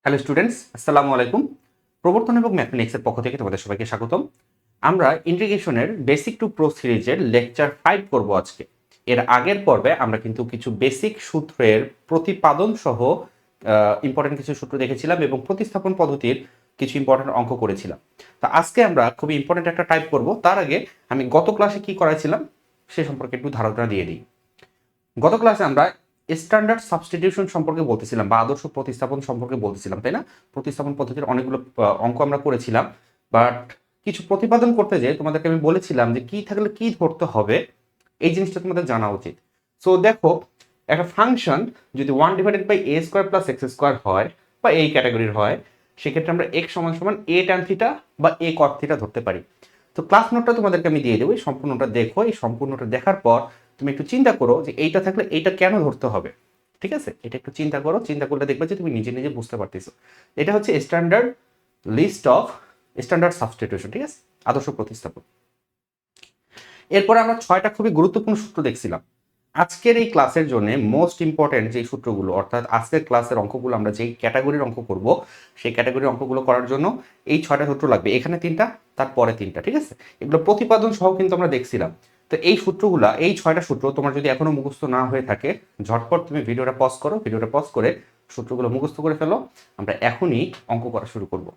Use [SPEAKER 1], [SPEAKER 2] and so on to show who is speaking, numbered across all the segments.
[SPEAKER 1] Hello students, আসসালামু আলাইকুম। প্রবর্তন এবং ম্যাথমেটিক্সের পক্ষ থেকে তোমাদের সবাইকে স্বাগতম। আমরা ইন্টিগ্রেশনের বেসিক টু প্রো সিরিজের লেকচার 5 করব আজকে। এর আগের পর্বে আমরা কিন্তু কিছু বেসিক সূত্রের প্রতিপাদন সহ ইম্পর্টেন্ট কিছু সূত্র দেখেছিলাম এবং প্রতিস্থাপন পদ্ধতির কিছু ইম্পর্টেন্ট অঙ্ক করেছিলাম। তো আজকে আমরা খুবই ইম্পর্টেন্ট একটা টাইপ করব। তার আগে আমি গত ক্লাসে কি করাছিলাম সে সম্পর্কে একটু ধারণা দিয়ে দিই। গত ক্লাসে আমরা স্ট্যান্ডার্ড সাবস্টিটিউশন সম্পর্কে বলতেছিলাম বা আদর্শ প্রতিস্থাপন সম্পর্কে বলতেছিলাম, তাই না? প্রতিস্থাপন পদ্ধতির অনেকগুলো অঙ্ক আমরা করেছিলাম, বাট কিছু প্রতিপাদন করতে যেয়ে তোমাদেরকে আমি বলেছিলাম যে কি থাকলে কি ধরতে হবে, এই জিনিসটা তোমাদের জানা উচিত। সো দেখো, একটা ফাংশন যদি 1/a² + x² হয় বা এই ক্যাটাগরির হয়, সেক্ষেত্রে আমরা x = a tan থিটা বা a cot থিটা ধরতে পারি। তো ক্লাস নোটটা তোমাদেরকে আমি দিয়ে দেবো, এই সম্পূর্ণটা দেখো। এই সম্পূর্ণটা দেখার পর তুমি একটু চিন্তা করো যে এইটা থাকলে এইটা কেন ধরতে হবে। ঠিক আছে, এটা একটু চিন্তা করো, চিন্তা করলে দেখবে যে তুমি নিজে নিজে বুঝতে পারতেছো। এটা হচ্ছে standard list of standard substitution, ঠিক আছে, আদর্শ প্রতিস্থাপন। এরপরে আমরা 6টা খুবই গুরুত্বপূর্ণ সূত্র দেখছিলাম। আজকের এই ক্লাসের জন্য মোস্ট ইম্পর্টেন্ট যে সূত্রগুলো, অর্থাৎ আজকের ক্লাসের অঙ্কগুলো আমরা যেই ক্যাটাগরির অঙ্ক করব, সেই ক্যাটাগরির অঙ্কগুলো করার জন্য এই 6টা সূত্র লাগবে। এখানে 3টা, তারপরে 3টা, ঠিক আছে? এগুলো প্রতিপাদন সহ কিন্তু আমরা দেখছিলাম। তো এই সূত্রগুলা, এই 6টা সূত্র তোমার যদি এখনো মুখস্থ না হয়ে থাকে, ঝটপট তুমি ভিডিওটা পজ করো, ভিডিওটা পজ করে সূত্রগুলো মুখস্থ করে ফেলো। আমরা এখনই অঙ্ক করা শুরু করব।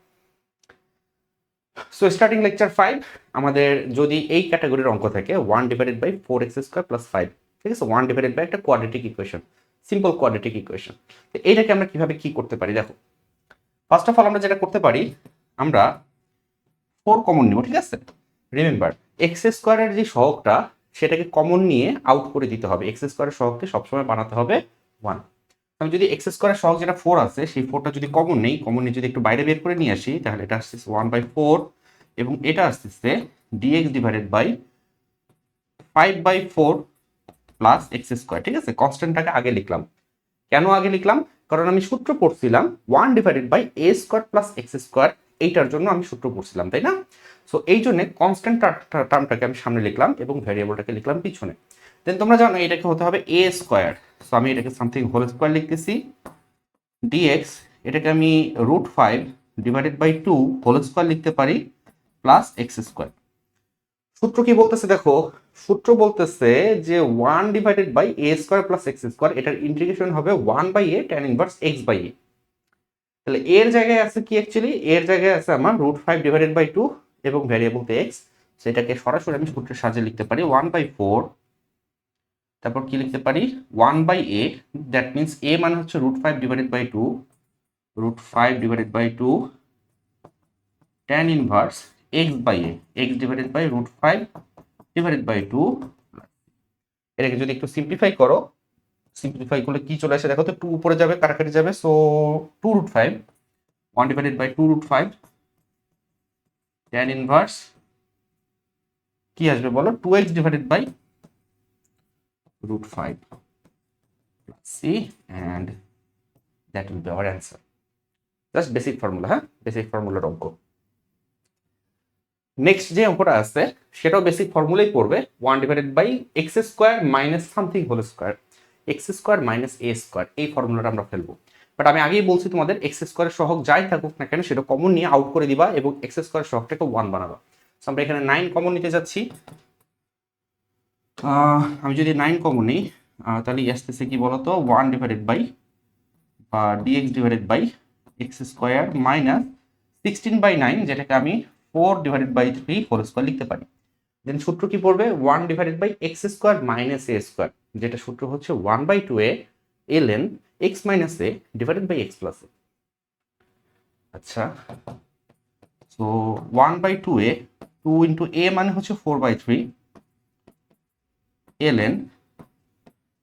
[SPEAKER 1] সো স্টার্টিং লেকচার 5, আমাদের যদি এই ক্যাটাগরির অঙ্ক থাকে 1/4x² + 5, ঠিক আছে, 1/ একটা quadratic equation, simple quadratic equation. তো এইটাকে আমরা কিভাবে কি করতে পারি দেখো। ফার্স্ট অফ অল আমরা যেটা করতে পারি, আমরা 4 কমন নিব, ঠিক আছে? রিমেম্বার, x² এর যে সহগটা সেটাকে কমন নিয়ে আউট করে দিতে হবে। x² এর সহগকে সবসময় বানাতে হবে 1। আমি যদি x² এর সহগ যেটা 4 আছে, সেই 4টা যদি কমন নেই, কমন নিয়ে যদি একটু বাইরে বের করে নিয়ে আসি, তাহলে এটা আসছে 1/4 এবং এটা আসতেছে dx / 5/4 প্লাস x², ঠিক আছে? কনস্ট্যান্টটাকে আগে লিখলাম। কেন আগে লিখলাম? কারণ আমি সূত্র পড়ছিলাম 1/a² + x², এইটার জন্য আমি সূত্র পড়ছিলাম, তাই না? সো এই জন্য কনস্ট্যান্ট টার্মটাকে আমি সামনে লিখলাম এবং ভ্যারিয়েবলটাকে লিখলাম পিছনে। দেন তোমরা জানো এটাকে হতে হবে a²। সো আমি এটাকে সামথিং হোল স্কোয়ার লিখতেছি। dx, এটাকে আমি √5/2 হোল স্কোয়ার লিখতে পারি প্লাস x²। সূত্র কি বলতেছে দেখো, সূত্র বলতেছে যে 1/a² + x², এটার ইন্টিগ্রেশন হবে 1/a tan ইনভার্স x/a। তাহলে এর জায়গায় আছে কি, অ্যাকচুয়ালি এর জায়গায় আছে আমার √5/2 এবং ভ্যারিয়েবল x। সেটাকে সরাসরি আমি সূত্রের সাহায্যে লিখতে পারি 1/4, তারপর কি লিখতে পারি 1/a, দ্যাট মিনস a মানে হচ্ছে √5/2, √5/2 tan ইনভার্স x/a, x/√5/2। এটাকে যদি একটু সিম্পলিফাই করো, সিম্পলিফাই করলে কি চলে আসে দেখো তো, 2 উপরে যাবে, কাটাকাটি যাবে, সো 2√5, 1/2√5 tan ইনভার্স কি আসবে বলো, 2x/√5 c, and that will be our answer. Just basic formula, হ্যাঁ, বেসিক ফর্মুলার অঙ্ক। নেক্সট যে অঙ্কটা আছে সেটাও বেসিক ফর্মুলাই পড়বে, 1/x² minus something whole square, x² - a², এই ফর্মুলাটা আমরা ফেলবো। বাট আমি আগেই বলছি তোমাদের x² এর সহগ যাই থাকুক না কেন সেটা কমন নিয়ে আউট করে দিবা এবং x² এর সহগটাকে 1 বানাবা। সো আমরা এখানে 9 কমন নিতে যাচ্ছি। আমি যদি 9 কমন নিই, তাহলে আসতেছে কি বলতো, 1/dx/x² মাইনাস 16/9, যেটাকে আমি 4/3 হোল স্কোয়ার লিখতে পারি। দেন সূত্র কি পড়বে, 1/x² - a², যেটা সূত্র হচ্ছে 1/2a ln x - a / x + a। আচ্ছা, সো 1/2a, 2 × a মানে হচ্ছে 4/3 ln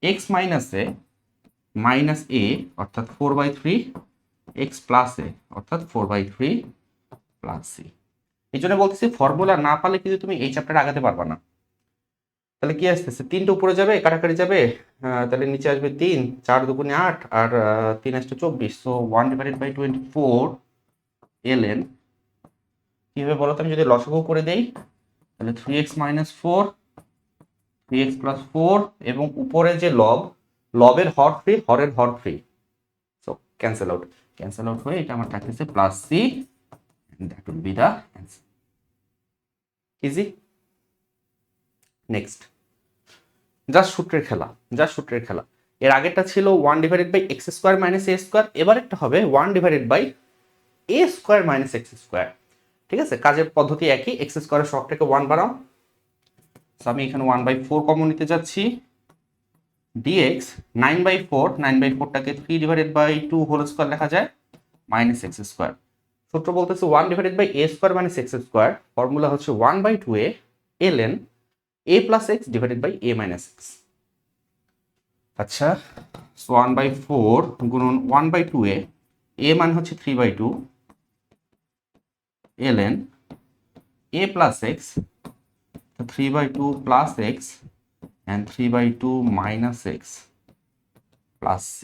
[SPEAKER 1] x - a minus a অর্থাৎ 4/3 x + a অর্থাৎ 4/3 প্লাস c। এই জন্য বলতেছি ফর্মুলা না পারলে কিন্তু তুমি এই চ্যাপ্টারে আগাতে পারবা না। তাহলে কি আসতেছে, 3টা উপরে যাবে, কাটাকাটি যাবে, তাহলে নিচে আসবে 3, 4 × 2 = 8 আর 3 × 24, সো 1/24 ln, কিভাবে বলো তো, আমি যদি লসাগু করে দেই তাহলে 3x - 4, 3x + 4 এবং উপরে যে লব, লবের হর ফ্রি, হরের হর free, so cancel out. Cancel out হয়ে এটা আমার থাকতেছে plus C, that will be the answer. Easy. Next, just সূত্রের খেলা, জাস্ট সূত্রের খেলা। এর আগেরটা ছিল 1/x² মাইনাস a স্কোয়ার, এবার একটা হবে 1/a² মাইনাস x²। ঠিক আছে, কাজের পদ্ধতি একই, এক্স স্কোয়ারের সবটাকে 1 বানাও। আমি এখানে 1/4 কমন নিতে যাচ্ছি, dx 9/4, 9/4টাকে 3/2 হোল স্কোয়ার লেখা যায় মাইনাস x²। সূত্র বলতেছে 1/a² মাইনাস x², ফর্মুলা হচ্ছে 1/2a ln a plus x divided by a minus x। আচ্ছা, 1/4 গুণন 1/2a, a মানে হচ্ছে 3/2 ln a plus x, 3/2 plus x and 3/2 minus x plus c।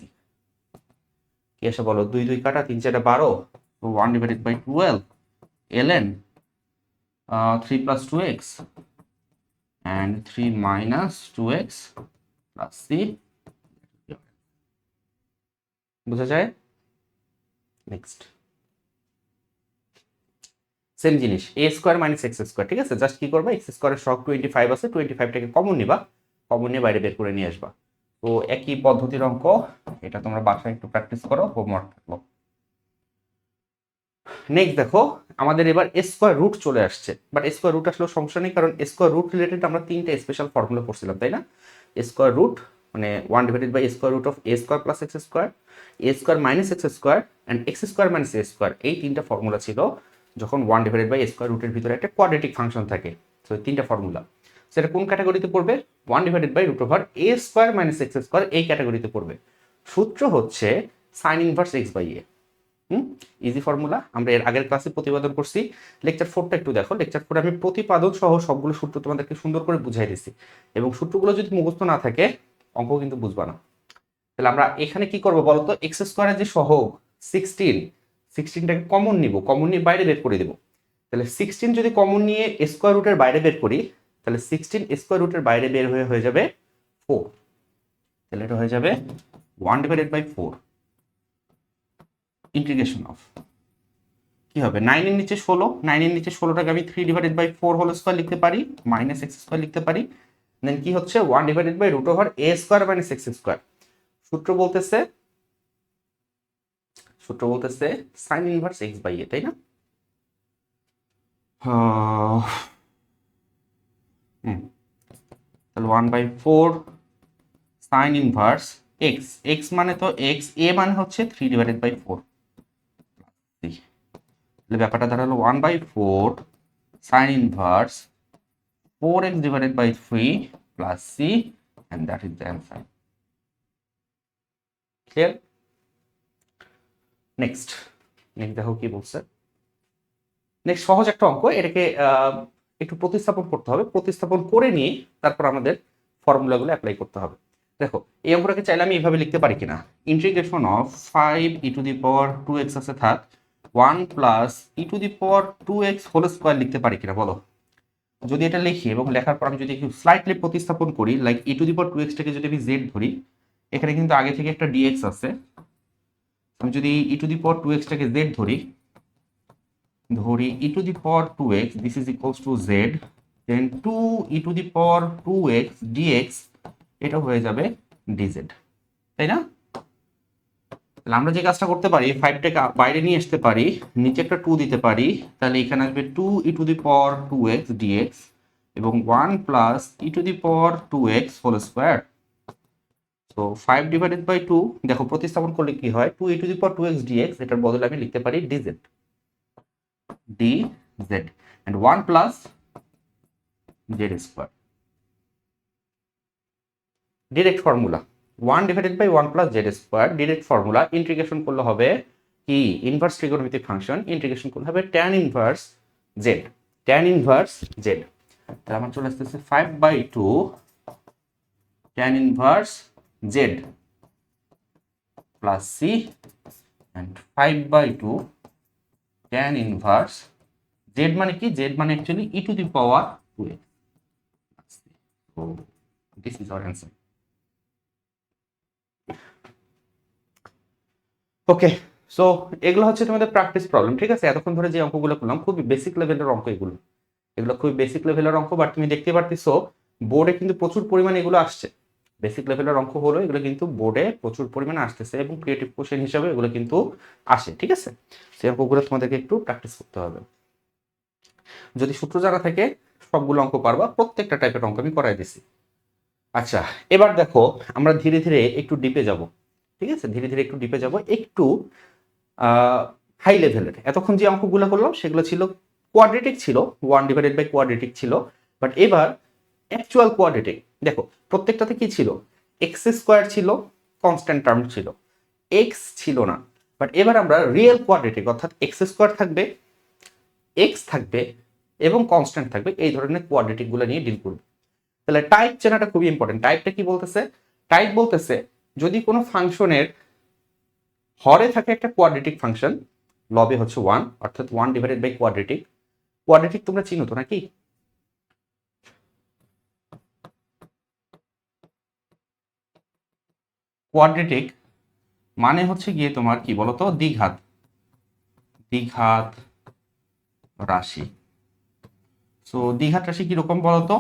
[SPEAKER 1] কি এসে বলো, 2 2 কাটা, 3 4 12, তো 1/12 ln 3 plus 2x and 3 minus 2x plus c। বুঝা যায়? নেক্সট, সেম জিনিস, a² মাইনাস x²। ঠিক আছে, জাস্ট কি করবা, x² এর সহগ 25 আছে, 25টাকে কমন নিবা, কমন নিয়ে বাইরে বের করে নিয়ে আসবা। তো একই পদ্ধতির অঙ্ক, এটা তোমরা বাসায় একটু প্র্যাকটিস করো, হোমওয়ার্ক থাকলো। নেক্সট দেখো, আমাদের এবার স্কোয়ার রুট চলে আসছে, বাট স্কোয়ার রুট আসলেও সমস্যা নেই, কারণ স্কোয়ার রুট রিলেটেড আমরা 3টা স্পেশাল ফর্মুলা পড়ছিলাম, তাই না? স্কোয়ার রুট মানে 1/√স্কোয়ার root of a² plus x², a² minus x² and x² minus a², এই 3টা ফর্মুলা ছিল যখন 1/স্কোয়ার রুটের ভিতরে একটা কোয়াড্রেটিক ফাংশন থাকে। তো 3টা ফর্মুলা, সেটা কোন ক্যাটাগরিতে পড়বে? 1/√a² মাইনাস x² এই ক্যাটাগরিতে পড়বে। সূত্র হচ্ছে sine inverse x/a। Easy formula, আমরা এর আগের ক্লাসে প্রতিপাদন করছি। লেকচার 4টা একটু দেখো, লেকচার 4 আমি প্রতিপাদন সহ সবগুলো সূত্র তোমাদেরকে সুন্দর করে বুঝাই দিছি, এবং সূত্রগুলো যদি মুখস্থ না থাকে অঙ্ক কিন্তু বুঝবা না। তাহলে আমরা এখানে কি করবো বলতো, x² যে সহগ 16টাকে কমন নিব, কমন নিয়ে বাইরে বের করে দেবো। তাহলে 16 যদি কমন নিয়ে স্কোয়ার রুটের বাইরে বের করি, তাহলে 16 স্কোয়ার রুটের বাইরে বের হয়ে যাবে 4। তাহলে এটা হয়ে যাবে 1/4 ইন্টিগ্রেশন অফ, কি হবে, 9 এর নিচে 16, 9 এর নিচে 16টাকে আমি 3/4 হোল স্কয়ার লিখতে পারি, মাইনাস x² লিখতে পারি। দেন কি হচ্ছে 1/√a² মাইনাস x²। সূত্র বলতেছে sin ইনভার্স x/a, তাই না? তাহলে 1/4 sin ইনভার্স x, x মানে তো x, a মানে হচ্ছে 3/4। তাহলে ব্যাপারটা দাঁড়ালো 1/4 sin inverse 4x divided by 3 plus c, and that is the answer. Clear? Next দেখো কি বলছে। নেক্সট সহজ একটা অঙ্ক, এটাকে একটু প্রতিস্থাপন করতে হবে, প্রতিস্থাপন করে নিয়ে তারপর আমাদের ফর্মুলাগুলো অ্যাপ্লাই করতে হবে। দেখো, এই অঙ্কটাকে চাইলে আমি এইভাবে লিখতে পারি কিনা, ইন্টিগ্রেশন অফ 5e⁻²x আছে থাক 1 প্লাস e⁻²x হোল স্কয়ার লিখতে পারি কিনা বলো। যদি এটা লিখি এবং লেখার পর আমি যদি একটু স্লাইটলি প্রতিস্থাপন করি, লাইক e⁻²x-টাকে যদি আমি z ধরি, এখানে কিন্তু আগে থেকে একটা dx আছে। আমি যদি e⁻²x-টাকে z ধরি e⁻²x, this is equals to z, then 2e⁻²x dx, এটা হয়ে যাবে dz, তাই না? তাহলে আমরা যে কাজটা করতে পারি, 5টাকে বাইরে নিয়ে আসতে পারি, নিচে একটা 2 দিতে পারি, তাহলে এখানে আসবে 2e⁻²x dx এবং 1 প্লাস e⁻²x হোল স্কয়ার। তো 5/2, দেখো প্রতিস্থাপন করলে কি হয়, 2e⁻²x dx, এটার বদলে আমি লিখতে পারি dz, and 1 plus z square. Direct formula 1/1 plus z square, direct formula. Integration করলে হবে কি, ইনভার্স ট্রিগোনোমেট্রিক ফাংশন, ইন্টিগ্রেশন করলে হবে tan inverse z, tan inverse z। তাহলে আমার চলে আসতেছে 5/2 tan inverse z plus c and 5/2 tan inverse z মানে কি, z মানে actually e⁻²x। So this is our answer. Okay, so এগুলো হচ্ছে তোমাদের প্র্যাকটিস প্রবলেম, ঠিক আছে? এতক্ষণ ধরে যে অঙ্কগুলো করলাম খুবই বেসিক লেভেলের অঙ্ক এগুলো, এগুলো খুবই বেসিক লেভেলের অঙ্ক, বাট তুমি দেখতে পারতেছো বোর্ডে কিন্তু প্রচুর পরিমাণে এগুলো আসছে। বেসিক লেভেলের অঙ্ক হলো এগুলো কিন্তু বোর্ডে প্রচুর পরিমাণে আসতেছে এবং ক্রিয়েটিভ কোশ্চেন হিসাবে এগুলো কিন্তু আসে, ঠিক আছে? সেই অঙ্কগুলো তোমাদেরকে একটু প্র্যাকটিস করতে হবে। যদি সূত্র জানা থাকে সবগুলো অঙ্ক পারবা, প্রত্যেকটা টাইপের অঙ্ক আমি করাই দিছি। আচ্ছা, এবার দেখো আমরা ধীরে ধীরে একটু ডিপে যাব, ঠিক আছে? ধীরে ধীরে একটু ডিপে যাব, একটু হাই লেভেলের। এতক্ষণ যে অঙ্কগুলো করলাম সেগুলো ছিল কোয়াড্রেটিক, ছিল 1//, কোয়াড্রেটিক ছিল, বাট এবার অ্যাকচুয়াল কোয়াড্রেটিক। দেখো প্রত্যেকটাতে কি ছিল, এক্স স্কোয়ার ছিল, কনস্ট্যান্ট টার্ম ছিল, এক্স ছিল না। বাট এবার আমরা রিয়েল কোয়াড্রেটিক, অর্থাৎ এক্স স্কোয়ার থাকবে, এক্স থাকবে এবং কনস্ট্যান্ট থাকবে, এই ধরনের কোয়াড্রেটিকগুলো নিয়ে ডিল করব। তাহলে টাইপ চেনাটা খুবই ইম্পর্টেন্ট। টাইপটা কি বলতেছে? টাইপ বলতেছে যদি কোনো ফাংশনের হরে থাকে একটা কোয়াড্রেটিক ফাংশন, লবে হচ্ছে 1, অর্থাৎ 1//, কোয়াড্রেটিক। কোয়াড্রেটিক তোমরা চিনো তো নাকি? কোয়াড্রেটিক মানে হচ্ছে গিয়ে তোমার কি বলতো, দ্বিঘাত, দ্বিঘাত রাশি। সো দ্বিঘাত রাশি কিরকম বলতো,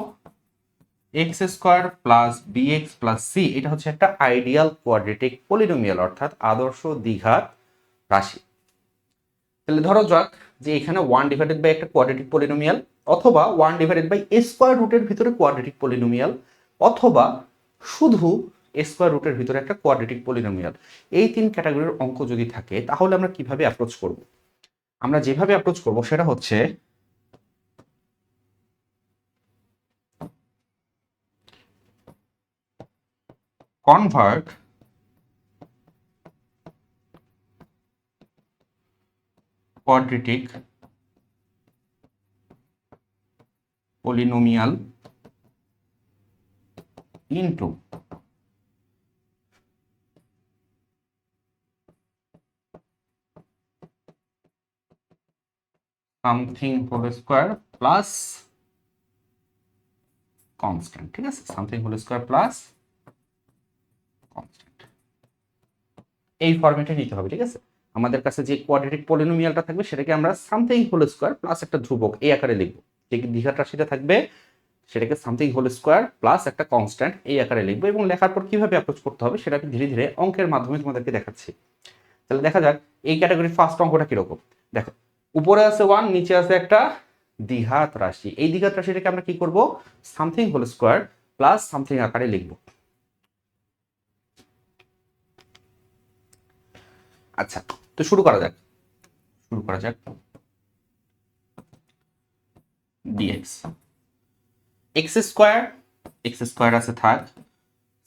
[SPEAKER 1] x square plus b x plus c, এটা হচ্ছে একটা আইডিয়াল কোয়াড্রেটিক পলিনোমিয়াল, অর্থাৎ আদর্শ দ্বিঘাত রাশি। তাহলে ধরো যাক যে এখানে 1//, একটা কোয়াড্রেটিক পলিনোমিয়াল, অথবা 1//, স্কোয়ার রুটের ভিতরে কোয়াড্রেটিক পলিনোমিয়াল, অথবা শুধু স্কোয়ার রুটের ভিতরে একটা কোয়াড্রেটিক পলিনোমিয়াল। এই তিন ক্যাটাগরির অঙ্ক যদি থাকে তাহলে আমরা কিভাবে অ্যাপ্রোচ করব? আমরা যেভাবে অ্যাপ্রোচ করব সেটা হচ্ছে convert quadratic polynomial into something whole square plus constant, ঠিক আছে? Something whole square plus constant, এই ফরম্যাটে নিতে হবে, ঠিক আছে? আমাদের কাছে যে কোয়াড্রেটিক পলিনোমিয়ালটা থাকবে সেটাকে আমরা সামথিং হোল স্কোয়ার প্লাস একটা ধ্রুবক এই আকারে লিখবো। যে দ্বিঘাত রাশিটা থাকবে সেটাকে সামথিং হোল স্কোয়ার প্লাস একটা কনস্ট্যান্ট এই আকারে লিখবো, এবং লেখার পর কিভাবে অ্যাপ্রোচ করতে হবে সেটা আমি ধীরে ধীরে অঙ্কের মাধ্যমে তোমাদেরকে দেখাচ্ছি। তাহলে দেখা যাক এই ক্যাটাগরির ফার্স্ট অঙ্কটা কিরকম। দেখো উপরে আছে 1, নিচে আছে একটা দ্বিঘাত রাশি। এই দ্বিঘাত রাশিটাকে আমরা কি করব, something whole square plus something আকারে লিখবো। আচ্ছা, তো শুরু করা যাক, শুরু করা যাক। dx x square, x square আছে থাক,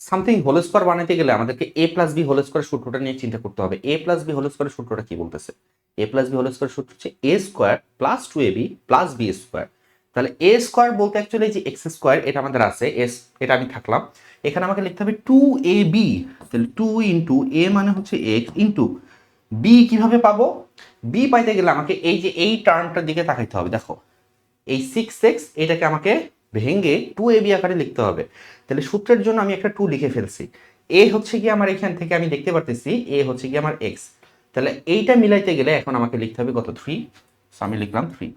[SPEAKER 1] সামথিং হোল স্কোয়ার বানাতে গেলে আমাদেরকে a plus b whole square সূত্রটা নিয়ে চিন্তা করতে হবে। a plus b whole square সূত্রটা কি বলতেছে? a plus b whole square সূত্র হচ্ছে a square plus 2ab plus B square. তাহলে a স্কোয়ার বলতে অ্যাকচুয়ালি যে এক্স স্কোয়ার এটা আমাদের আছে, এস এটা আমি থাকলাম, এখানে আমাকে লিখতে হবে 2ab। তাহলে 2 ইন্টু a মানে হচ্ছে x ইন্টু বি। কিভাবে পাবো বি? পাইতে গেলে আমাকে এই যে এই টার্মটার দিকে তাকাইতে হবে। দেখো এই 6x এটাকে আমাকে ভেঙে 2ab আকারে লিখতে হবে। তাহলে সূত্রের জন্য আমি একটা 2 লিখে ফেলছি। a হচ্ছে কি আমার, এখান থেকে আমি দেখতে পারতেছি a হচ্ছে কি আমার x। তাহলে এইটা মিলাইতে গেলে এখন আমাকে লিখতে হবে কত, 3। সো আমি লিখলাম 3।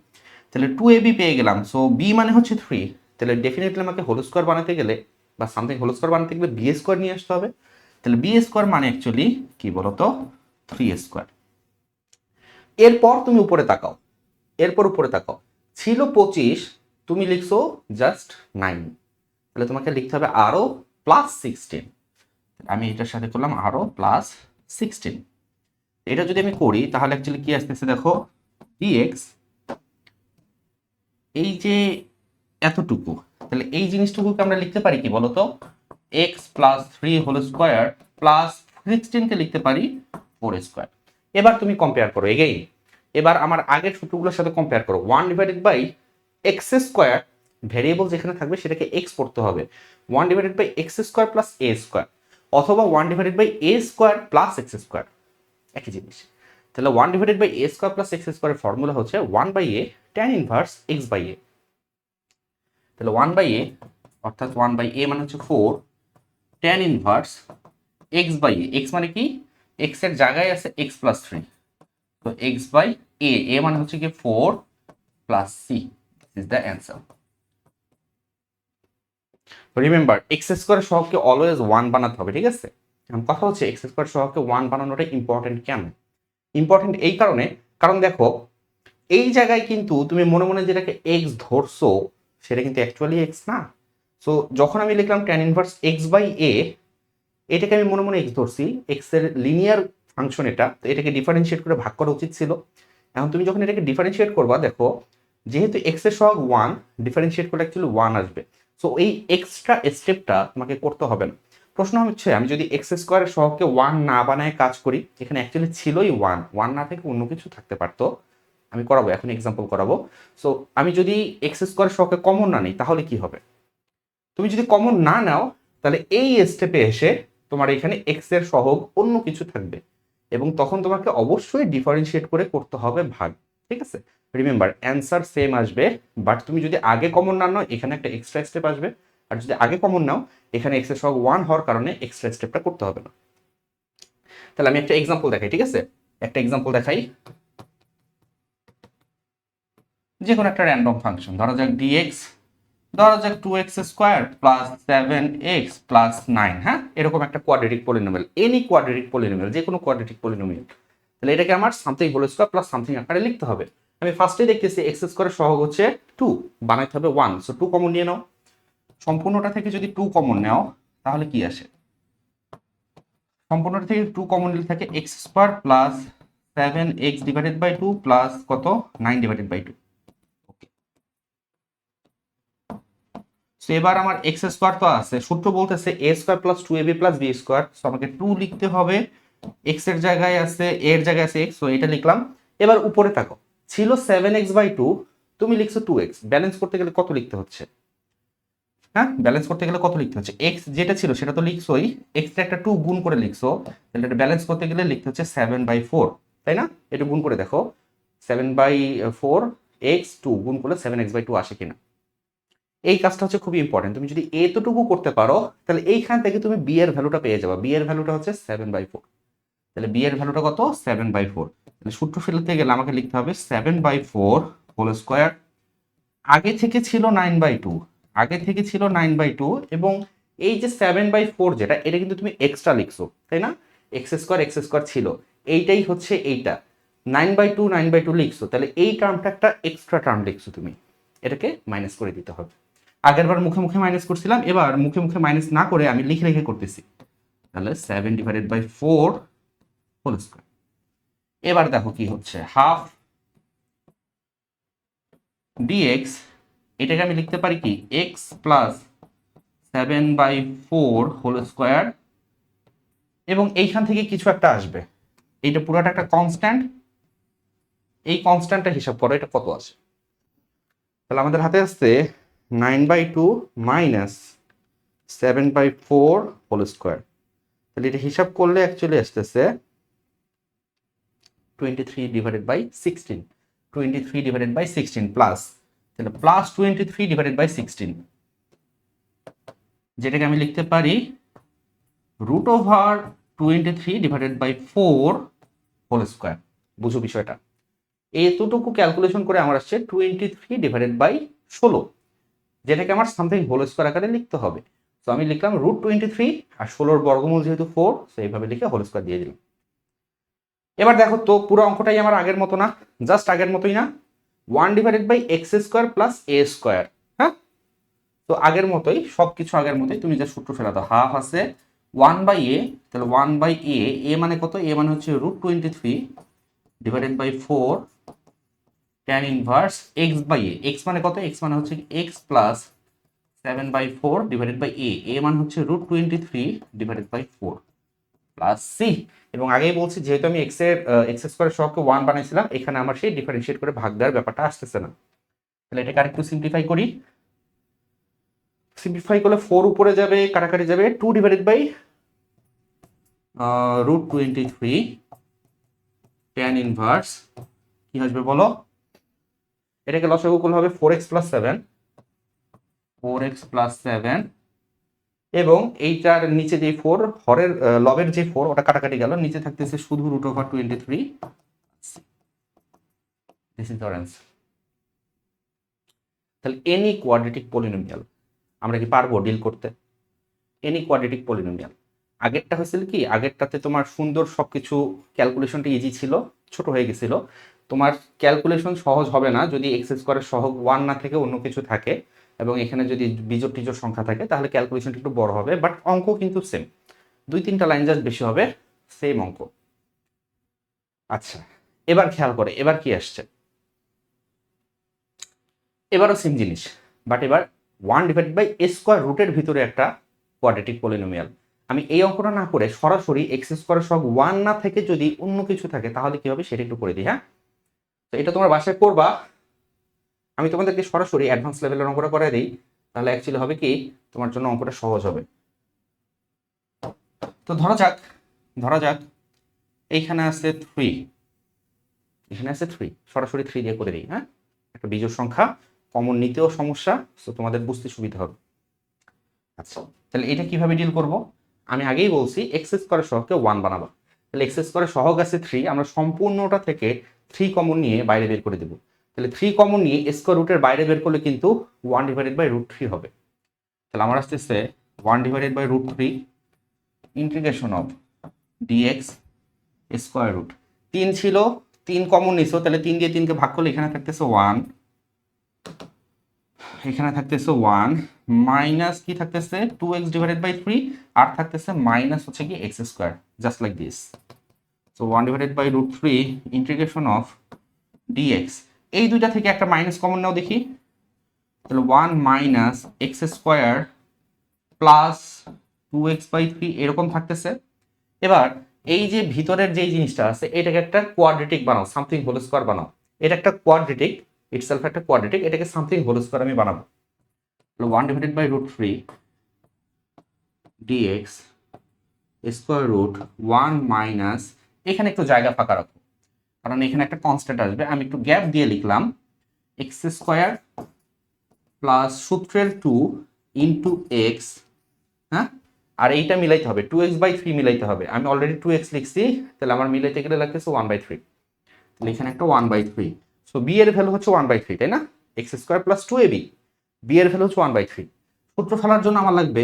[SPEAKER 1] তাহলে 2ab পেয়ে গেলাম। সো b মানে হচ্ছে 3। তাহলে ডেফিনেটলি আমাকে হোল স্কোয়ার বানাতে গেলে বা সামথিং হোল স্কোয়ার বানাতে গেলে বি স্কোয়ার নিয়ে আসতে হবে। তাহলে বি স্কোয়ার মানে অ্যাকচুয়ালি কি বলতো, 3 স্কোয়ার। এরপর তুমি উপরে তাকাও, এরপর উপরে তাকাও, ছিল 25, তুমি লিখছো জাস্ট 9। তাহলে তোমাকে লিখতে হবে আরো প্লাস 16। আমি এটার সাথে করলাম আরো প্লাস 16। এটা যদি আমি করি তাহলে অ্যাকচুয়ালি কি আসতেছে দেখো, dx এই যে এতটুকু, তাহলে এই জিনিসটুকুকে আমরা লিখতে পারি কি বলতো, x plus 3 whole square plus 16কে লিখতে পারি 4 স্কোয়ার। এবার তুমি কম্পেয়ার করো এগেইন, এবার আমার আগের সূত্রগুলোর সাথে কম্পেয়ার করো। 1/x স্কোয়ার ভেরিয়েবল যেখানে থাকবে সেটাকে x পড়তে হবে, 1/x square plus a square, অথবা 1/a square plus x square, একই জিনিস। তাহলে 1/a স্কোয়ার প্লাস x স্কোয়ারের ফর্মুলা হচ্ছে 1/a tan ইনভার্স x/a। তাহলে 1/a অর্থাৎ 1/a মানে হচ্ছে 4 tan ইনভার্স x/a। x মানে কি, x এর জায়গায় আছে x প্লাস 3, তো এক্স বাই এ মানে হচ্ছে কি 4 plus C, this is the answer. Remember X square সহগকে অলওয়েজ 1 বানাতে হবে, ঠিক আছে? এখন কথা হচ্ছে এক্স স্কোয়ার সহগকে 1 বানানোটা ইম্পর্টেন্ট কেন? ইম্পর্টেন্ট এই কারণে, কারণ দেখো এই জায়গায় কিন্তু তুমি মনে মনে যেটাকে এক্স ধরছো সেটা কিন্তু অ্যাকচুয়ালি এক্স না। সো যখন আমি লিখলাম ট্যান ইনভার্স এক্স বাই এটাকে আমি মনে মনে এক্স ধরছি, এক্স এর লিনিয়ার ফাংশন এটা, তো এটাকে ডিফারেন্সিয়েট করে ভাগ করা উচিত ছিল। এখন তুমি যখন এটাকে ডিফারেন্সিয়েট করবা, দেখো যেহেতু এক্স এর সহগ 1, ডিফারেন্সিয়েট করলে অ্যাকচুয়ালি 1 আসবে। সো এই এক্সট্রা স্টেপটা তোমাকে করতে হবে না। প্রশ্ন হচ্ছে আমি যদি এক্স স্কোয়ারের সহগকে 1 না বানায় কাজ করি, এখানে অ্যাকচুয়ালি ছিলই 1 না থেকে অন্য কিছু থাকতে পারতো। আমি করাবো, এখন এক্সাম্পল করাবো। সো আমি যদি এক্স স্কোয়ারের সহগকে কমন না নিই তাহলে কি হবে? তুমি যদি কমন না নাও তাহলে এই স্টেপে এসে তোমার এখানে এক্স এর সহগ অন্য কিছু থাকবে এবং তখন তোমাকে অবশ্যই ডিফারেন্সিয়েট করে করতে হবে ভাগ, ঠিক আছে? রিমেম্বার অ্যান্সার সেম আসবে, বাট তুমি যদি আগে কমন না নাও এখানে একটা এক্সট্রা স্টেপ আসবে, আর যদি আগে কমন নাও এখানে এক্স এর সহগ 1 হওয়ার কারণে এক্সট্রা স্টেপটা করতে হবে না। তাহলে আমি একটা এক্সাম্পল দেখাই, ঠিক আছে? একটা এক্সাম্পল দেখাই, যে কোনো একটা র্যান্ডম ফাংশন ধরা যাক ডিএক্স, ধরা যাক 2x square plus 7x plus 9, হ্যাঁ, এরকম একটা quadratic polynomial, any quadratic polynomial, যে কোনো কোয়াড্রেটিক পলিনোমিয়াল। তাহলে এটাকে আমার something whole square plus something আকারে লিখতে হবে। আমি ফার্স্টে দেখতেছি এক্স স্কোয়ারের সহগ হচ্ছে 2, বানাইতে হবে 1, সো 2 কমন নিয়ে নাও। সম্পূর্ণটা থেকে যদি 2 কমন নাও তাহলে কি আসে? সম্পূর্ণটা থেকে 2 কমন নিলে থাকে x square plus 7x divided by 2 plus কত 9 ডিভাইডেড বাই 2। সো এবার আমার এক্স স্কোয়ার তো আছে, সূত্র বলতেছে A square plus 2ab plus B square, so আমাকে 2 লিখতে হবে, এক্স এর জায়গায় আছে এর জায়গায় আছে এক্স, সো এটা লিখলাম। এবার উপরে থাকো, ছিল 7x বাই 2, তুমি লিখছো 2x, ব্যালেন্স করতে গেলে কত লিখতে হচ্ছে? হ্যাঁ, ব্যালেন্স করতে গেলে কত লিখতে হচ্ছে? এক্স যেটা ছিল সেটা তো লিখছোই, এক্সটা একটা 2 গুণ করে লিখছো, তাহলে এটা ব্যালেন্স করতে গেলে লিখতে হচ্ছে 7/4, তাই না? এটা গুণ করে দেখো 7/4 x 2 গুণ করলে 7x/2 আসে কিনা। এই কাজটা হচ্ছে খুবই ইম্পর্টেন্ট। তুমি যদি এতটুকু করতে পারো তাহলে এইখান থেকে তুমি বি এর ভ্যালুটা পেয়ে যাবে। বি এর ভ্যালুটা হচ্ছে 7/4। তাহলে বি এর ভ্যালুটা কত? 7/4। তাহলে সূত্র ফেলতে গেলে আমাকে লিখতে হবে 7/4 হোল স্কোয়ার। আগে থেকে ছিল 9/2, আগে থেকে ছিল 9/2, এবং এই যে 7/4 যেটা, এটা কিন্তু তুমি এক্সট্রা লিখছো, তাই না? এক্স স্কোয়ার ছিল, এইটাই হচ্ছে এইটা। 9/2 লিখছো, তাহলে এই টার্মটা একটা এক্সট্রা টার্ম লিখছো তুমি, এটাকে মাইনাস করে দিতে হবে। আগের বার মুখে মুখে মাইনাস করছিলাম, এবার মুখে মুখে মাইনাস না করে আমি লিখে লিখে করতেছি। তাহলে 7/4 হোল স্কোয়ার। এবার দেখো কি হচ্ছে, হাফ ডিএক্স, এটাকে আমি লিখতে পারি কি এক্স প্লাস 7/4 হোল স্কোয়ার, এবং এইখান থেকে কিছু একটা আসবে, এইটা পুরোটা একটা কনস্ট্যান্ট, এই কনস্ট্যান্টটা হিসাব করো এটা কত আসে। তাহলে আমাদের হাতে আসছে 9/2 মাইনাস 7/4 হোল স্কোয়ার। তাহলে এটা হিসাব করলে অ্যাকচুয়ালি আসতেছে 23/16, 23/16 প্লাস, তাহলে প্লাস 23/16, যেটাকে আমি লিখতে পারি √23/4 হোল স্কোয়ার। বুঝো বিষয়টা, এতটুকু ক্যালকুলেশন করে আমার আসছে 23/16, যেটাকে আমার সামথিং হোল স্কোয়ার আকারে লিখতে হবে। তো আমি লিখলাম √23, আর 16 বর্গমূল যেহেতু 4, তো এইভাবে লিখে হোল স্কোয়ার দিয়ে দিলাম। এবার দেখো তো পুরো অঙ্কটাই আমার আগের মতো না, জাস্ট আগের মতোই না, 1/x² প্লাস a², হ্যাঁ? তো আগের মতোই, সবকিছু আগের মতোই, তুমি যে সূত্র ফেলা দাও, হাফ আছে 1/a, তাহলে 1/a, এ মানে কত? এ মানে হচ্ছে √23/4 tan ইনভার্স x/a, x মানে কত? x মানে হচ্ছে x প্লাস 7/4 ডিভাইডেড বাই এ মানে হচ্ছে √23/4 প্লাস সি। এবং আগেই বলছি যেহেতু আমি এক্স স্কোয়ারের সহগকে 1 বানাইছিলাম, এখানে আমার সেই ডিফারেন্সিয়েট করে ভাগ দেওয়ার ব্যাপারটা আসতেছে না। তাহলে এটাকে আরেকটু সিম্পলিফাই করি, সিম্পলিফাই করলে 4 উপরে যাবে, কাটাকাটি যাবে, 2/√23 tan ইনভার্স কি আসবে বলো? এটাকে লসাগু করলে হবে 4x প্লাস 7, 4x প্লাস 7, এবং এইটার নিচে যে 4, হরের লবের যে 4, ওটা কাটাকাটি গেল, নিচে থাকতেছে শুধু √23। This is our answer. তাহলে এনি কোয়াড্রেটিক পলিনোমিয়াল আমরা কি পারবো ডিল করতে? Any quadratic polynomial. আগেরটা হয়েছিল কি, আগেরটাতে তোমার সুন্দর সবকিছু, ক্যালকুলেশনটা ইজি ছিল, ছোট হয়ে গেছিল। তোমার ক্যালকুলেশন সহজ হবে না যদি এক্স স্কোয়ারের সহগ 1 না থেকে অন্য কিছু থাকে, এবং এখানে যদি বিজোড় টিজোড় সংখ্যা থাকে তাহলে ক্যালকুলেশনটা একটু বড় হবে, বাট অঙ্ক কিন্তু সেম, 2-3টা লাইন জাস্ট বেশি হবে, সেম অঙ্ক। আচ্ছা, এবার খেয়াল করে এবার কি আসছে, এবারও সেম জিনিস, বাট এবার 1/a² ভিতরে একটা কোয়াড্রেটিক পলিনোমিয়াল। আমি এই অঙ্কটা না করে সরাসরি এক্স স্কোয়ারের সহগ 1 না থেকে যদি অন্য কিছু থাকে তাহলে কি হবে সেটা একটু করে দিই। হ্যাঁ, তো এটা তোমরা বাসায় করবা, আমি তোমাদেরকে সরাসরি অ্যাডভান্স লেভেলের অঙ্কটা করে দিই, তাহলে অ্যাকচুয়ালি হবে কি তোমার জন্য অঙ্কটা সহজ হবে। তো ধরা যাক এইখানে আছে 3, এখানে আছে 3, সরাসরি 3 দিয়ে করে দিই। হ্যাঁ, একটা বিজোড় সংখ্যা, কমন নিতেও সমস্যা, তো তোমাদের বুঝতে সুবিধা হবে। আচ্ছা, তাহলে এটা কিভাবে ডিল করব? আমি আগেই বলছি এক্স স্কোয়ারের সহগকে 1 বানাবো। তাহলে এক্স স্কোয়ারের সহগ আছে 3, আমরা সম্পূর্ণটা থেকে 3 কমন নিয়ে বাইরে বের করে দেব। তাহলে 3 কমন নিয়ে স্কোয়ার রুটের বাইরে বের করলে কিন্তু 1/√3 হবে। তাহলে আমার আসতেছে 1/√3 integration of dx square root. 3 ছিল, 3 কমন নিছো, তাহলে 3 দিয়ে 3কে ভাগ করলে এখানে থাকতেছে 1, এখানে থাকতেছে 1 মাইনাস কি থাকতেছে 2x/3, আর থাকতেছে মাইনাস হচ্ছে কি x square, just like this. So 1/√3 integration of dx, এই দুইটা থেকে একটা মাইনাস কমন নাও দেখি, তাহলে 1 minus x square plus 2x/3 এরকম থাকতেছে। এবার এই যে ভিতরের যেই জিনিসটা আছে এটাকে একটা কোয়াড্রেটিক বানাও, সামথিং হোল স্কয়ার বানাও। এটা একটা কোয়াড্রেটিক, ইটসেলফ একটা কোয়াড্রেটিক, এটাকে সামথিং হোল স্কয়ার আমি বানাবো। 1/√3 dx স্কয়ার রুট 1 মাইনাস, এখানে একটু জায়গা ফাঁকা রাখো কারণ এখানে একটা কনস্ট্যান্ট আসবে, আমি একটু গ্যাপ দিয়ে লিখলাম x স্কয়ার প্লাস সূত্রের 2 ইন্টু এক্স। হ্যাঁ, আর এইটা মিলাইতে হবে 2x/3 মিলাইতে হবে, আমি অলরেডি 2x লিখছি, তাহলে আমার মিলাইতে গেলে লাগতেছে 1/3, তাহলে এখানে একটা 1/3। সো বি এর ভ্যালু হচ্ছে 1/3, তাই না? x square plus 2ab, b এর ভ্যালু হচ্ছে 1/3। সূত্র ফেলার জন্য আমার লাগবে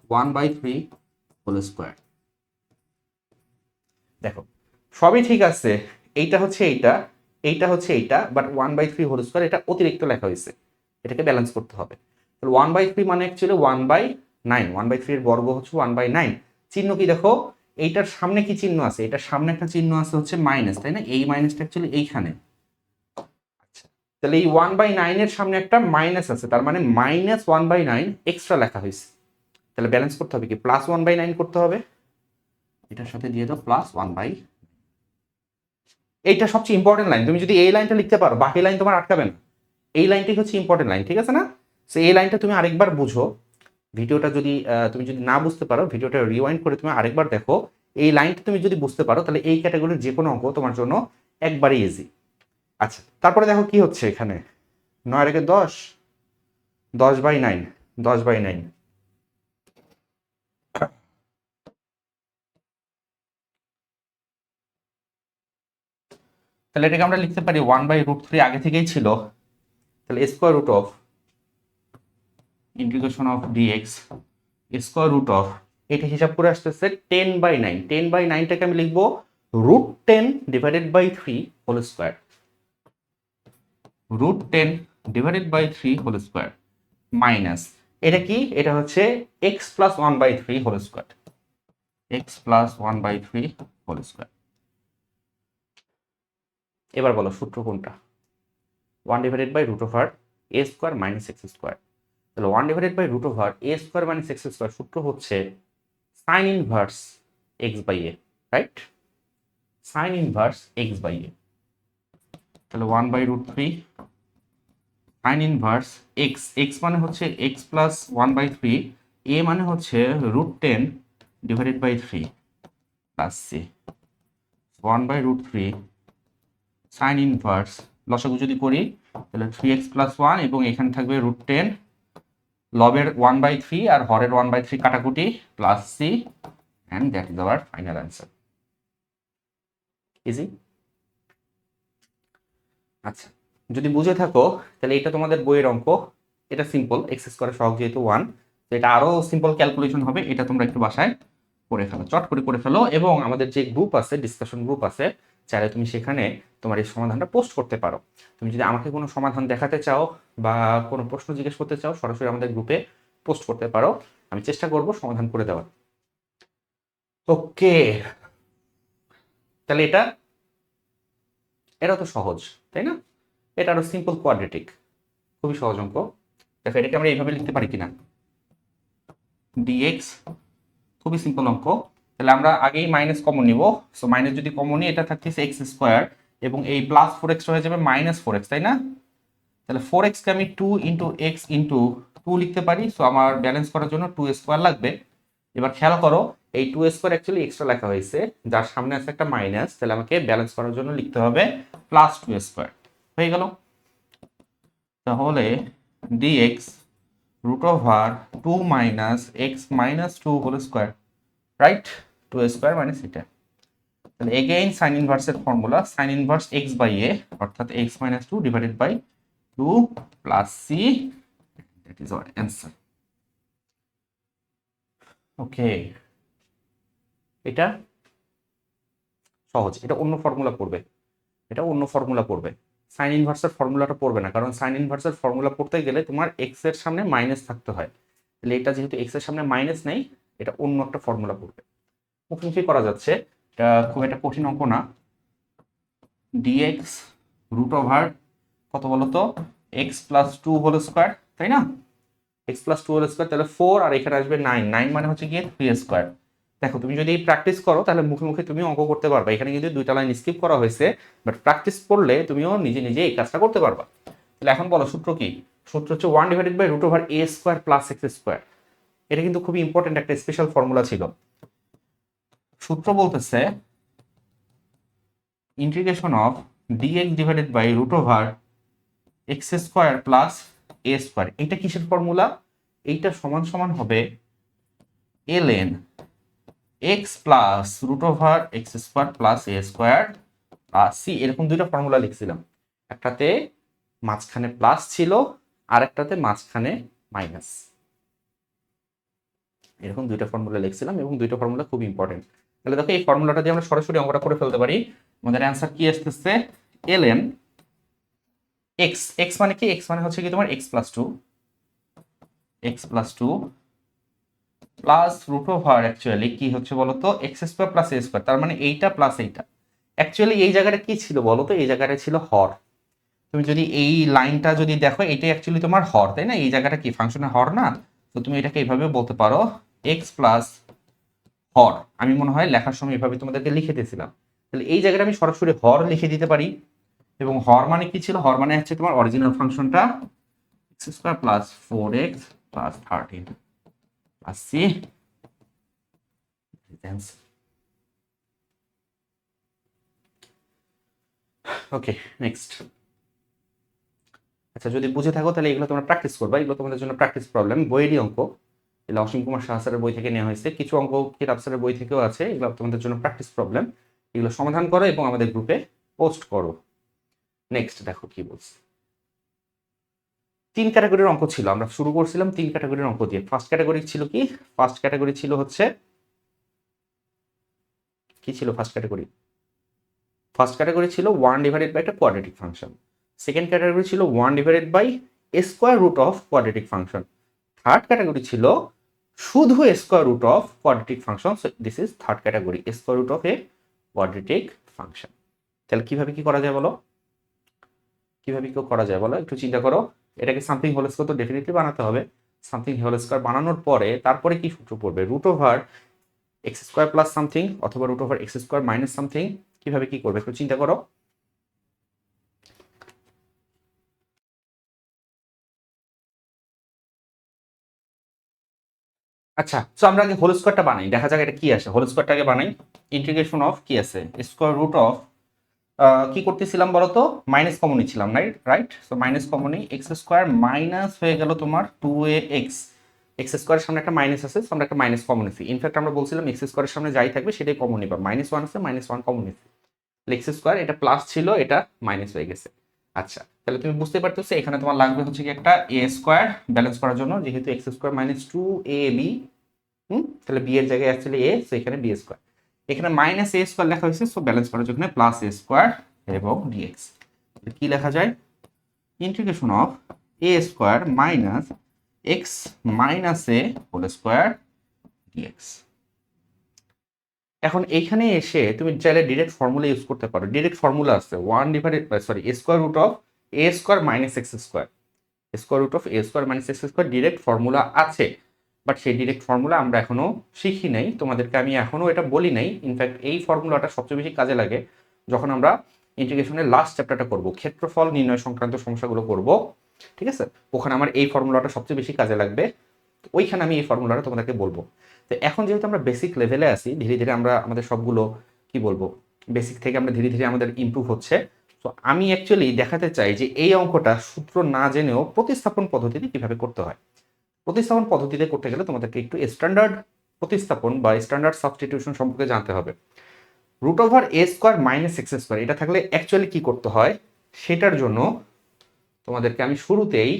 [SPEAKER 1] 1/3 হোল স্কয়ার। দেখো সবই ঠিক আছে, এইটা হচ্ছে এইটা, এইটা হচ্ছে এইটা, বাট 1/3 হোল স্কয়ার এটা অতিরিক্ত লেখা হয়েছে, এটাকে ব্যালেন্স করতে হবে। তাহলে 1/3 মানে অ্যাকচুয়ালি 1/9, 1/3 এর বর্গ হচ্ছে 1/9। চিহ্ন কি দেখো, এইটার সামনে কি চিহ্ন আছে, এটার সামনে একটা চিহ্ন আছে হচ্ছে মাইনাস, তাই না? এই মাইনাসটা অ্যাকচুয়ালি এইখানে। আচ্ছা, তাহলে এই 1/9 এর সামনে একটা মাইনাস আছে, তার মানে মাইনাস 1/9 এক্সট্রা লেখা হয়েছে। তাহলে ব্যালেন্স করতে হবে কি, প্লাস 1/9 করতে হবে, এটার সাথে দিয়ে দাও প্লাস 1/, এইটা সবচেয়ে ইম্পর্টেন্ট লাইন। তুমি যদি এই লাইনটা লিখতে পারো বাকি লাইন তোমার আটকাবে না, এই লাইনটাই হচ্ছে ইম্পর্টেন্ট লাইন, ঠিক আছে না? সো এই লাইনটা তুমি আরেকবার বুঝো, ভিডিওটা যদি তুমি যদি না বুঝতে পারো ভিডিওটা রিওয়াইন্ড করে তুমি আরেকবার দেখো, এই লাইনটা তুমি যদি বুঝতে পারো তাহলে এই ক্যাটাগরির যে কোনো অঙ্ক তোমার জন্য একবারে ইজি। আচ্ছা, তারপরে দেখো কি হচ্ছে এখানে, 9 রেখে 10, 10/9, 10/9। তাহলে এটাকে আমরা লিখতে পারি 1/√3, আগে থেকেই ছিল, তাহলে square root of integration of dx square root of, এটা হিসাব করে আসতেছে 10/9। 10/9টাকে আমি লিখবো √10/3 whole square, √10/3 whole square minus, এটা কি, এটা হচ্ছে x plus 1/3 whole square, x plus 1/3 whole square. এবার বলো সূত্র কোনটা? 1/√a square minus x square. তাহলে 1/√a square minus x square সূত্র হচ্ছে sine inverse x/a, right? Sign inverse x/a। তাহলে 1/√3 সাইন ইনভার্স x, x মানে হচ্ছে x প্লাস 1/3, a মানে হচ্ছে √10/3 প্লাস c, 1/√3 সাইন ইনভার্স, লসাগু যদি করি তাহলে 3x প্লাস 1 এবং এখানে থাকবে √10, লবের 1/3 আর হরের 1/3 কাটাকুটি plus c, and that is our final answer. Easy? আচ্ছা, যদি বুঝে থাকো তাহলে এটা তোমাদের বইয়ের অঙ্ক, এটা সিম্পল, এক্স স্কোয়ারের সহগ যেহেতু 1, তো এটা আরো সিম্পল ক্যালকুলেশন হবে, এটা তোমরা একটু বাসায় করে ফেলো, চট করে ফেলো। এবং আমাদের যে গ্রুপ আছে, ডিসকাশন গ্রুপ আছে, চাইলে তুমি সেখানে তোমার এই সমাধানটা পোস্ট করতে পারো। তুমি যদি আমাকে কোনো সমাধান দেখাতে চাও বা কোনো প্রশ্ন জিজ্ঞেস করতে চাও, সরাসরি আমাদের গ্রুপে পোস্ট করতে পারো, আমি চেষ্টা করব সমাধান করে দেওয়ার। ওকে, তাহলে এটা তো সহজ, তাই না? এটা আরো সিম্পল কোয়াড্রেটিক, খুবই সহজ অঙ্ক। দেখো এটাকে আমরা এইভাবে লিখতে পারি কিনা, ডিএক্স, খুবই সিম্পল অঙ্ক। তাহলে আমরা আগেই মাইনাস কমন নিব, সো মাইনাস যদি কমন নিই এটা থাকতেছে এক্স স্কোয়ার, এবং এই প্লাস 4x হয়ে যাবে মাইনাস 4x, তাই না? তাহলে 4x কে আমি 2 ইন্টু এক্স ইন্টু 2 লিখতে পারি, সো আমার ব্যালেন্স করার জন্য 2 স্কোয়ার লাগবে। এবার খেয়াল করো, এই 2 স্কোয়ার অ্যাকচুয়ালি এক্সট্রা লেখা হয়েছে, যার সামনে আছে একটা মাইনাস, তাহলে আমাকে ব্যালেন্স করার জন্য লিখতে হবে প্লাস 2 স্কোয়ার, হয়ে গেল। তাহলে dx root over 2 minus x minus 2 whole square, right? 2 square minus এটা। তাহলে এগেইন সাইন ইনভার্সের formula, sine inverse x by a, অর্থাৎ x minus 2 divided by 2 plus c, that is our answer. Okay, এটা সহজ, এটা অন্য ফর্মুলা পড়বে, এটা অন্য ফর্মুলা পড়বে, সাইন ইনভার্সের ফর্মুলাটা পড়বে না, কারণ সাইন ইনভার্সের ফর্মুলা পড়তে গেলে তোমার এক্স এর সামনে মাইনাস থাকতে হয়। তাহলে এটা যেহেতু এক্স এর সামনে মাইনাস নেই, এটা অন্য একটা ফর্মুলা পড়বে, মুখোমুখি করা যাচ্ছে, এটা খুব একটা কঠিন অঙ্ক না। ডিএক্স রুট ওভার কত বলতো, এক্স প্লাস 2 হোল স্কোয়ার, তাই না? এক্স প্লাস 2 হোল স্কোয়ার, তাহলে 4 আর এখানে আসবে 9, 9 মানে হচ্ছে গিয়ে 3 স্কোয়ার। দেখো তুমি যদি প্র্যাকটিস করো তাহলে মুখে মুখে তুমি অঙ্ক করতে পারবা, এখানে কিন্তু দুইটা লাইন স্কিপ করা হয়েছে, বাট প্র্যাকটিস করলে তুমিও নিজে নিজে এই কাজটা করতে পারবা। তাহলে এখন বলো সূত্র কি? সূত্র হচ্ছে 1 divided by root over a square plus x square. এটা কিন্তু খুবই ইম্পর্টেন্ট একটা স্পেশাল ফর্মুলা ছিল। সূত্র বলতেছে integration of dx divided by root over X square plus A square. এটা কিসের ফর্মুলা? এইটা সমান সমান হবে ln x plus root over X square plus এ স্কোয়ার প্লাস সি। এরকম দুইটা ফর্মুলা লিখছিলাম, একটাতে মাঝখানে প্লাস ছিল আর একটাতে মাঝখানে মাইনাস, এরকম দুইটা ফর্মুলা লিখছিলাম, এবং দুইটা ফর্মুলা খুব ইম্পর্টেন্ট। তাহলে দেখো এই ফর্মুলাটা দিয়ে আমরা সরাসরি অঙ্কটা করে ফেলতে পারি। আমাদের অ্যান্সার কি আসতেছে, ln x, x মানে কি, x মানে হচ্ছে কি তোমার x plus 2, x plus 2 plus root over, actually কি হচ্ছে বলতো, এক্স স্কোয়ার প্লাস এ স্কোয়ার, তার মানে এইটা প্লাস এইটা। অ্যাকচুয়ালি এই জায়গাটা কি ছিল বলতো, এই জায়গাটা ছিল হর। তুমি যদি এই লাইনটা যদি দেখো, এটাই অ্যাকচুয়ালি তোমার হর, তাই না? এই জায়গাটা কি ফাংশনের হর না? তো তুমি এটাকে এইভাবে বলতে পারো এক্স প্লাস হর। আমি মনে হয় লেখার সময় এভাবে তোমাদেরকে লিখে দিয়েছিলাম। তাহলে এই জায়গাটা আমি সরাসরি হর লিখে দিতে পারি, এবং হর মানে কি ছিল, হর মানে হচ্ছে তোমার অরিজিনাল ফাংশনটা X square plus 4x plus 13 plus C. Okay, next. আচ্ছা, যদি বুঝে থাকো তাহলে এগুলো তোমরা প্র্যাকটিস করবা, এগুলো তোমাদের জন্য প্র্যাকটিস প্রবলেম, বইয়েরই অঙ্ক, এগুলো অসীম কুমার শাহ স্যারের বই থেকে নেওয়া হয়েছে, কিছু অঙ্ক কিতাব স্যারের বই থেকেও আছে, এগুলো তোমাদের জন্য প্র্যাকটিস প্রবলেম। এগুলো সমাধান করো এবং আমাদের গ্রুপে পোস্ট করো। নেক্সট দেখো কি বলছে। 3 ক্যাটাগরির অঙ্ক ছিল, আমরা শুরু করছিলাম 3 ক্যাটাগরির অঙ্ক দিয়ে। ফার্স্ট ক্যাটাগরি ছিল কি? ফার্স্ট ক্যাটাগরি ছিল হচ্ছে কি ছিল ফার্স্ট ক্যাটাগরি? ফার্স্ট ক্যাটাগরি ছিল 1 ডিভাইডেড বাই একটা কোয়াড্রেটিক ফাংশন। সেকেন্ড ক্যাটাগরি ছিল 1 divided by square root of quadratic function. Third category ছিল শুধু square root of quadratic function. This is third category, square root of a quadratic function. তাহলে কিভাবে কি করা যায় বলো, কিভাবে কি করা যায় বলো, একটু চিন্তা করো। এটাকে সামথিং হোল স্কোয়ার তো ডেফিনেটলি বানাতে হবে। সামথিং হোল স্কোয়ার বানানোর পরে তারপরে কি সূত্র পড়বে, root over X square plus something অথবা root over X square minus something. কিভাবে কি করবে একটু চিন্তা করো। আচ্ছা, তো আমরা আগে হোল স্কোয়ারটা বানাই, দেখা যাক এটা কি আসে। হোল স্কোয়ারটা আগে বানাই। ইন্টিগ্রেশন অফ কি আছে, স্কোয়ার রুট অফ কি করতেছিলাম বলতো, মাইনাস কমন নিচ্ছিলাম, রাইট? সো মাইনাস কমনই এক্স স্কোয়ার মাইনাস হয়ে গেল তোমার 2ax। এক্স স্কোয়ারের সামনে একটা মাইনাস আছে, আমরা একটা মাইনাস কমন নিচ্ছি। ইনফ্যাক্ট আমরা বলছিলাম এক্স স্কোয়ারের সামনে যাই থাকবে সেটাই কমন নিবা, -1 আছে, -1 কমন নিচ্ছি। এক্স স্কোয়ার এটা প্লাস ছিল, এটা মাইনাস হয়ে গেছে। আচ্ছা, তাহলে তুমি বুঝতে পারতেছো এখানে তোমার লাগবে হচ্ছে কি একটা এ স্কোয়ার ব্যালেন্স করার জন্য, যেহেতু x square minus two a b, তাহলে বি এর জায়গায় অ্যাকচুয়ালি এ, সো এখানে বি স্কোয়ার, এখানে মাইনাস এ স্কোয়ার লেখা হয়েছে, সো ব্যালেন্স করার জন্য প্লাস এ স্কোয়ার এবং ডিএক্স। কি লেখা যায়? Integration of a square minus x minus a whole square dx. এখন এইখানে এসে তুমি চাইলে ডিরেক্ট ফর্মুলা ইউজ করতে পারো। ডিরেক্ট ফর্মুলা আছে one divided by sorry square root of a square minus x square, square root of a square minus x square direct formula আছে, but সেই ডিরেক্ট ফর্মুলা আমরা এখনো শিখি নাই, তোমাদেরকে আমি এখনো এটা বলি নাই। ইনফ্যাক্ট এই ফর্মুলাটা সবচেয়ে বেশি কাজে লাগে যখন আমরা ইন্টিগ্রেশনের লাস্ট চ্যাপ্টারটা করব, ক্ষেত্রফল নির্ণয় সংক্রান্ত সমস্যাগুলো করব, ঠিক আছে? ওখানে আমার এই ফর্মুলাটা সবচেয়ে বেশি কাজে লাগবে, ওইখানে আমি এই ফর্মুলাটা তোমাদেরকে বলবো। তো এখন যেহেতু আমরা বেসিক লেভেলে আছি, ধীরে ধীরে আমরা আমাদের সবগুলো কি বলবো বেসিক থেকে আমরা ধীরে ধীরে আমাদের ইমপ্রুভ হচ্ছে। তো আমি অ্যাকচুয়ালি দেখাতে চাই যে এই অঙ্কটা সূত্র না জেনেও প্রতিস্থাপন পদ্ধতিতে কিভাবে করতে হয়। প্রতিস্থাপন পদ্ধতিতে করতে গেলে তোমাদেরকে একটু স্ট্যান্ডার্ড প্রতিস্থাপন বা স্ট্যান্ডার্ড সাবস্টিটিউশন সম্পর্কে জানতে হবে। Root over a square minus x square এটা থাকলে অ্যাকচুয়ালি কি করতে হয় সেটার জন্য তোমাদেরকে আমি শুরুতেই